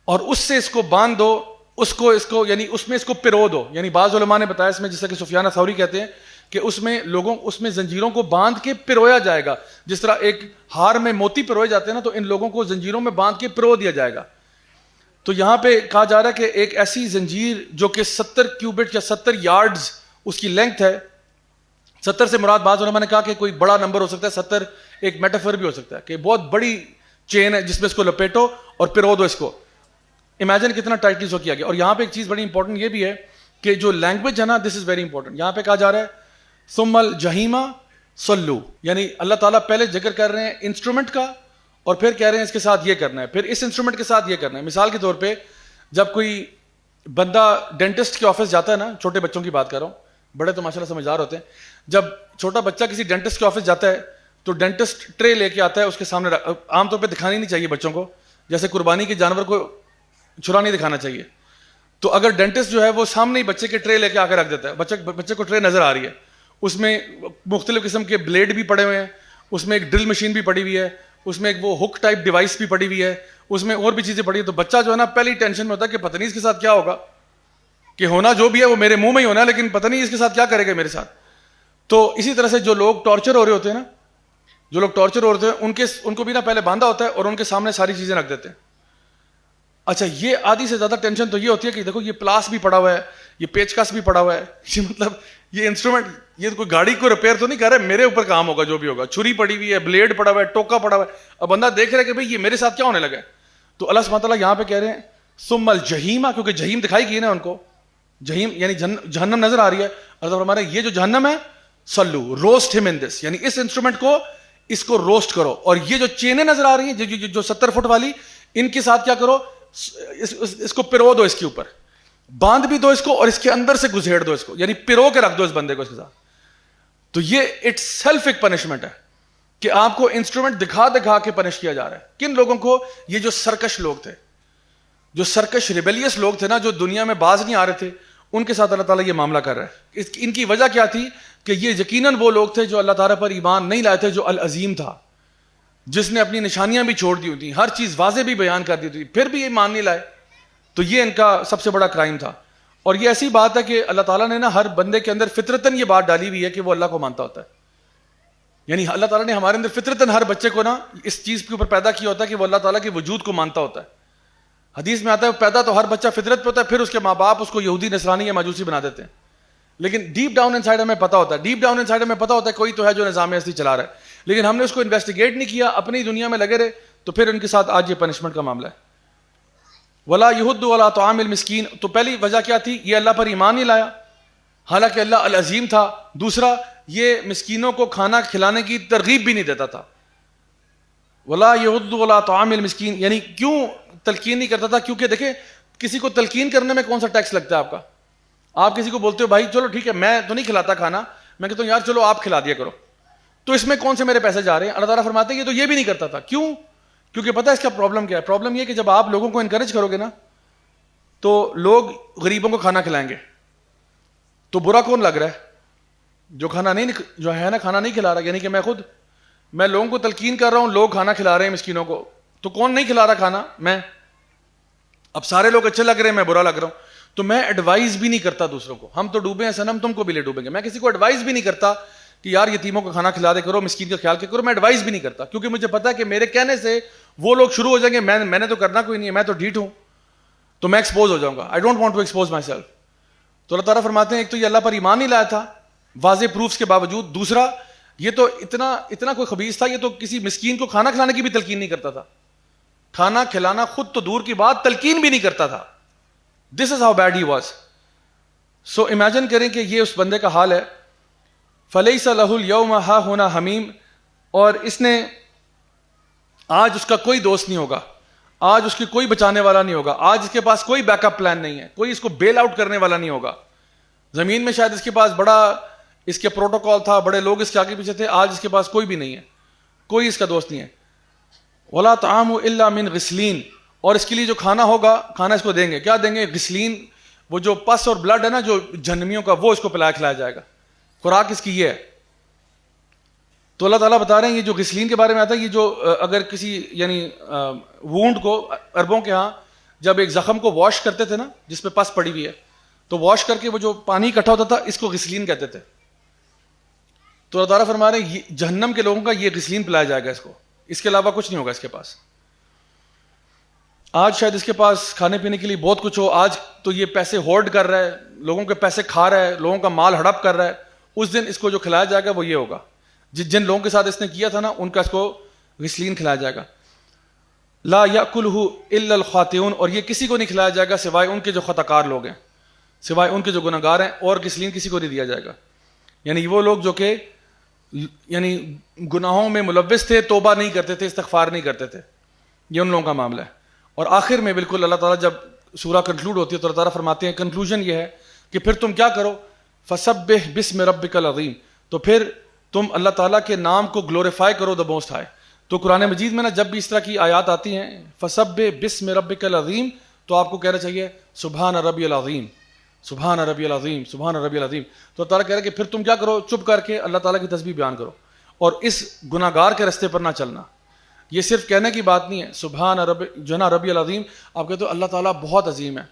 اور اس سے اس کو باندھ دو, اس کو یعنی اس میں اس کو پرو دو. یعنی بعض علماء نے بتایا اس میں, جیسا کہ سفیان ثوری کہتے ہیں کہ اس میں زنجیروں کو باندھ کے پرویا جائے گا, جس طرح ایک ہار میں موتی پروئے جاتے ہیں نا, تو ان لوگوں کو زنجیروں میں باندھ کے پرو دیا جائے گا. تو یہاں پہ کہا جا رہا ہے کہ ایک ایسی زنجیر جو کہ 70 کیوبٹ یا 70 یارڈز اس کی لینتھ ہے. 70 سے مراد بعض علماء نے کہا کہ کوئی بڑا نمبر ہو سکتا ہے, 70 ایک میٹافر بھی ہو سکتا ہے کہ بہت بڑی چین ہے جس میں اس کو لپیٹو اور پرو دو اس کو. امیجن کتنا ٹائٹلی سو کیا گیا. اور یہاں پہ ایک چیز بڑی امپورٹنٹ یہ بھی ہے کہ جو لینگویج ہے نا, دس از ویری امپورٹنٹ. یہاں پہ کہا جا رہا ہے ثم الجحیم صلو, یعنی اللہ تعالیٰ پہلے ذکر کر رہے ہیں انسٹرومنٹ کا, اور پھر کہہ رہے ہیں اس کے ساتھ یہ کرنا ہے, پھر اس انسٹرومنٹ کے ساتھ یہ کرنا ہے. مثال کے طور پہ جب کوئی بندہ ڈینٹسٹ کے آفس جاتا ہے نا, چھوٹے بچوں کی بات کر رہا ہوں, بڑے تو ماشاءاللہ سمجھدار ہوتے ہیں, جب چھوٹا بچہ کسی ڈینٹسٹ کے آفس جاتا ہے تو ڈینٹسٹ ٹرے لے کے آتا ہے, اس کے سامنے عام طور پہ دکھانی نہیں چاہیے بچوں کو, جیسے قربانی کے جانور کو چھرا نہیں دکھانا چاہیے. تو اگر ڈینٹسٹ جو ہے وہ سامنے ہی بچے کے ٹرے لے کے آ کے رکھ دیتا ہے, بچے کو ٹرے نظر آ رہی ہے, اس میں مختلف قسم کے بلیڈ بھی پڑے ہوئے ہیں, اس میں ایک ڈرل مشین بھی پڑی ہوئی ہے, اس میں ایک وہ ہک ٹائپ ڈیوائس بھی پڑی ہوئی ہے, اس میں اور بھی چیزیں پڑی ہیں. تو بچہ جو ہے نا پہلی ٹینشن میں ہوتا ہے کہ پتہ نہیں اس کے ساتھ کیا ہوگا, کہ ہونا جو بھی ہے وہ میرے منہ میں ہی ہونا ہے, لیکن پتہ نہیں اس کے ساتھ کیا کرے گا میرے ساتھ. تو اسی طرح سے جو لوگ ٹارچر ہو رہے ہوتے ہیں نا, جو لوگ ٹارچر ہو رہے ہوتے ہیں ان کو بھی نا پہلے باندھا ہوتا ہے اور ان کے سامنے ساری چیزیں رکھ دیتے ہیں. اچھا, یہ آدھی سے زیادہ ٹینشن تو یہ ہوتی ہے کہ دیکھو یہ پلاس بھی پڑا ہوا ہے, یہ پیچکس بھی پڑا ہوا ہے, یہ مطلب یہ انسٹرومنٹ, یہ کوئی گاڑی کو ریپیئر تو نہیں کر رہے, میرے اوپر کام ہوگا جو بھی ہوگا. چھری پڑی ہوئی ہے, بلیڈ پڑا ہوا ہے, ٹوکا پڑا ہوا ہے. اب بندہ دیکھ رہا ہے کہ بھئی یہ میرے ساتھ کیا ہونے لگا ہے. تو اللہ سبحانہ تعالیٰ یہاں پہ کہہ رہے ہیں ثم الجحیم, کیونکہ جہیم دکھائی گئی نا ان کو, جہیم یعنی جہنم نظر آ رہی ہے. اللہ ہمارے یہ جو جہنم ہے صلو روسٹ ہم ان دس, یعنی اس انسٹرومنٹ کو اس کو روسٹ کرو. اور یہ جو چینیں نظر آ رہی ہیں جو 70 فٹ والی, ان کے ساتھ کیا کرو, اس کو پرو دو, اس کے اوپر باندھ بھی دو اس کو, اور اس کے اندر سے گھسیڑ دو اس کو, یعنی پرو کے رکھ دو اس بندے کو اس کے ساتھ. تو یہ اٹ سیلف ایک پنشمنٹ ہے کہ آپ کو انسٹرومنٹ دکھا دکھا کے پنش کیا جا رہا ہے. کن لوگوں کو؟ یہ جو سرکش لوگ تھے, جو سرکش ریبیلیس لوگ تھے نا, جو دنیا میں باز نہیں آ رہے تھے, ان کے ساتھ اللہ تعالیٰ یہ معاملہ کر رہا ہے. ان کی وجہ کیا تھی کہ یہ یقیناً وہ لوگ تھے جو اللہ تعالیٰ پر ایمان نہیں لائے تھے, جو العظیم تھا, جس نے اپنی نشانیاں بھی چھوڑ دی ہوتی, ہر چیز واضح بھی بیان کر دی تھی, پھر بھی ایمان نہیں لائے. تو یہ ان کا سب سے بڑا کرائم تھا. اور یہ ایسی بات ہے کہ اللہ تعالیٰ نے نا ہر بندے کے اندر فطرتاً یہ بات ڈالی ہوئی ہے کہ وہ اللہ کو مانتا ہوتا ہے. یعنی اللہ تعالیٰ نے ہمارے اندر فطرتاً ہر بچے کو نا اس چیز کے اوپر پیدا کیا ہوتا ہے کہ وہ اللہ تعالیٰ کے وجود کو مانتا ہوتا ہے. حدیث میں آتا ہے پیدا تو ہر بچہ فطرت پہ ہوتا ہے, پھر اس کے ماں باپ اس کو یہودی نصرانی یا ماجوسی بنا دیتے ہیں, لیکن ڈیپ ڈاؤن ان سائڈ ہمیں پتا ہوتا ہے, ڈیپ ڈاؤن ان سائڈ ہمیں پتا ہوتا ہے کوئی تو ہے جو نظام اصلی چلا رہا ہے, لیکن ہم نے اس کو انویسٹیگیٹ نہیں کیا, اپنی دنیا میں لگے رہے, تو پھر ان کے ساتھ آج یہ پنشمنٹ کا معاملہ ہے. ولا یحد ولا طعام المسکین, تو پہلی وجہ کیا تھی؟ یہ اللہ پر ایمان نہیں لایا, حالانکہ اللہ العظیم تھا. دوسرا یہ مسکینوں کو کھانا کھلانے کی ترغیب بھی نہیں دیتا تھا. ولا یعد ولا طعام المسکین, یعنی کیوں تلقین نہیں کرتا تھا؟ کیونکہ دیکھیں کسی کو تلقین کرنے میں کون سا ٹیکس لگتا ہے آپ کا؟ آپ کسی کو بولتے ہو بھائی چلو ٹھیک ہے میں تو نہیں کھلاتا کھانا, میں کہتا ہوں یار چلو آپ کھلا دیا کرو, تو اس میں کون سے میرے پیسے جا رہے ہیں؟ اللہ تعالیٰ فرماتے ہیں یہ تو یہ بھی نہیں کرتا تھا. کیوں؟ کیونکہ پتہ ہے اس کا پرابلم کیا ہے؟ پرابلم یہ کہ جب آپ لوگوں کو انکریج کرو گے نا تو لوگ غریبوں کو کھانا کھلائیں گے. تو برا کون لگ رہا ہے؟ جو کھانا نہیں, جو ہے نا کھانا نہیں کھلا رہا. یعنی کہ میں لوگوں کو تلقین کر رہا ہوں, لوگ کھانا کھلا رہے ہیں مسکینوں کو, تو کون نہیں کھلا رہا کھانا؟ میں. اب سارے لوگ اچھے لگ رہے ہیں, میں برا لگ رہا ہوں. تو میں ایڈوائز بھی نہیں کرتا دوسروں کو. ہم تو ڈوبے ہیں صنم, تم کو بھی لے ڈوبیں گے. میں کسی کو ایڈوائز بھی نہیں کرتا کہ یار یتیموں کو کھانا کھلا دے کرو, مسکین کا خیال کرو. میں ایڈوائز بھی نہیں کرتا کیونکہ مجھے پتا ہے کہ میرے کہنے سے وہ لوگ شروع ہو جائیں گے میں نے تو کرنا کوئی نہیں ہے, میں تو ڈھیٹ ہوں, تو میں ایکسپوز ہو جاؤں گا. I don't want to expose myself. تو اللہ تعالیٰ فرماتے ہیں ایک تو یہ اللہ پر ایمان نہیں لایا تھا واضح پروفس کے باوجود. دوسرا یہ تو اتنا کوئی خبیث تھا, یہ تو کسی مسکین کو کھانا کھلانے کی بھی تلقین نہیں کرتا تھا. کھانا کھلانا خود تو دور کی بات, تلقین بھی نہیں کرتا تھا. This is how bad he was. So imagine کریں کہ یہ اس بندے کا حال ہے. فلیس لہ الیوم ہاہنا حمیم, اور اس نے آج اس کا کوئی دوست نہیں ہوگا, آج اس کی کوئی بچانے والا نہیں ہوگا, آج اس کے پاس کوئی بیک اپ پلان نہیں ہے, کوئی اس کو بیل آؤٹ کرنے والا نہیں ہوگا. زمین میں شاید اس کے پاس بڑا اس کے پروٹوکول تھا, بڑے لوگ اس کے آگے پیچھے تھے, آج اس کے پاس کوئی بھی نہیں ہے, کوئی اس کا دوست نہیں ہے. ولا طعام الا من غسلین, اور اس کے لیے جو کھانا ہوگا, کھانا اس کو دیں گے. کیا دیں گے؟ غسلین, وہ جو پس اور بلڈ ہے نا جو جہنمیوں کا, وہ اس کو پلایا کھلایا جائے گا. خوراک اس کی یہ ہے. تو اللہ تعالیٰ بتا رہے ہیں یہ جو غسلین کے بارے میں آتا ہے, یہ جو اگر کسی یعنی وونڈ کو, عربوں کے ہاں جب ایک زخم کو واش کرتے تھے نا جس پہ پس پڑی ہوئی ہے, تو واش کر کے وہ جو پانی اکٹھا ہوتا تھا اس کو غسلین کہتے تھے. تو اللہ تعالیٰ فرما رہے ہیں جہنم کے لوگوں کا یہ غسلین پلایا جائے گا اس کو, اس کے علاوہ کچھ نہیں ہوگا اس کے پاس. آج شاید اس کے پاس کھانے پینے کے لیے بہت کچھ ہو, آج تو یہ پیسے ہورڈ کر رہا ہے, لوگوں کے پیسے کھا رہا ہے, لوگوں کا مال ہڑپ کر رہا ہے. اس دن اس کو جو کھلایا جائے گا وہ یہ ہوگا, جن لوگوں کے ساتھ اس نے کیا تھا نا ان کا اس کو غسلین کھلایا جائے گا. لا یاکلہ الا الخاطئون, اور یہ کسی کو نہیں کھلایا جائے گا سوائے ان کے جو خطا کار لوگ ہیں, سوائے ان کے جو گناہ گار ہیں, اور غسلین کسی کو نہیں دیا جائے گا. یعنی وہ لوگ جو کہ یعنی گناہوں میں ملوث تھے, توبہ نہیں کرتے تھے, استغفار نہیں کرتے تھے, یہ ان لوگوں کا معاملہ ہے. اور آخر میں بالکل اللہ تعالیٰ جب سورہ کنکلوڈ ہوتی ہے تو اللہ تعالیٰ فرماتے ہیں کنکلوژن یہ ہے کہ پھر تم کیا کرو, فسبح بسم ربک العظیم, تو پھر تم اللہ تعالیٰ کے نام کو گلوریفائی کرو, دا موسٹ ہائی. تو قرآن مجید میں نا جب بھی اس طرح کی آیات آتی ہیں فسبح بسم ربک العظیم, تو آپ کو کہنا چاہیے سبحان ربی العظیم, سبحان ربی العظیم, سبحان ربی العظیم. تو اللہ تعالیٰ کہہ رہا ہے کہ پھر تم کیا کرو, چپ کر کے اللہ تعالیٰ کی تسبیح بیان کرو, اور اس گناہ گار کے رستے پر نہ چلنا. یہ صرف کہنے کی بات نہیں ہے, سبحان رب جو نا ربی العظیم, آپ کہتے ہو اللہ تعالیٰ بہت عظیم ہے,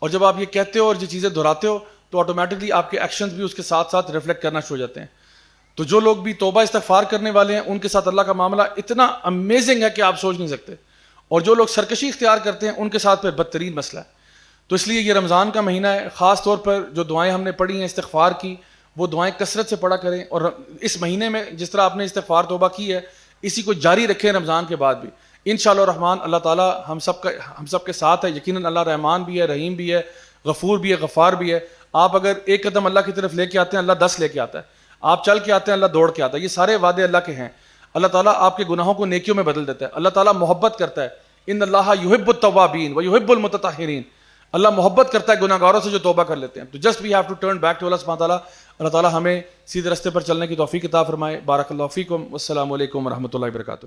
اور جب آپ یہ کہتے ہو اور یہ چیزیں دہراتے ہو تو آٹومیٹکلی آپ کے ایکشنز بھی اس کے ساتھ ساتھ ریفلیکٹ کرنا شروع ہو جاتے ہیں. تو جو لوگ بھی توبہ استغفار کرنے والے ہیں ان کے ساتھ اللہ کا معاملہ اتنا امیزنگ ہے کہ آپ سوچ نہیں سکتے, اور جو لوگ سرکشی اختیار کرتے ہیں ان کے ساتھ پھر بدترین مسئلہ ہے. تو اس لیے یہ رمضان کا مہینہ ہے, خاص طور پر جو دعائیں ہم نے پڑھی ہیں استغفار کی, وہ دعائیں کثرت سے پڑھا کریں, اور اس مہینے میں جس طرح آپ نے استغفار توبہ کی ہے اسی کو جاری رکھیں رمضان کے بعد بھی. انشاءاللہ الرحمن اللہ تعالیٰ ہم سب کے ساتھ ہے. یقیناً اللہ رحمان بھی ہے, رحیم بھی ہے, غفور بھی ہے, غفار بھی ہے. آپ اگر ایک قدم اللہ کی طرف لے کے آتے ہیں اللہ 10 لے کے آتا ہے, آپ چل کے آتے ہیں اللہ دوڑ کے آتا ہے. یہ سارے وعدے اللہ کے ہیں. اللہ تعالیٰ آپ کے گناہوں کو نیکیوں میں بدل دیتا ہے. اللہ تعالیٰ محبت کرتا ہے, ان اللہ یحب التوابین و یحب المتطہرین. اللہ محبت کرتا ہے گناہ گاروں سے جو توبہ کر لیتے ہیں. تو just we have to turn back to Allah سبحانہ تعالیٰ. اللہ تعالیٰ ہمیں سیدھے راستے پر چلنے کی توفیق عطا فرمائے. بارک اللہ فیکم, والسلام علیکم ورحمۃ اللہ وبرکاتہ.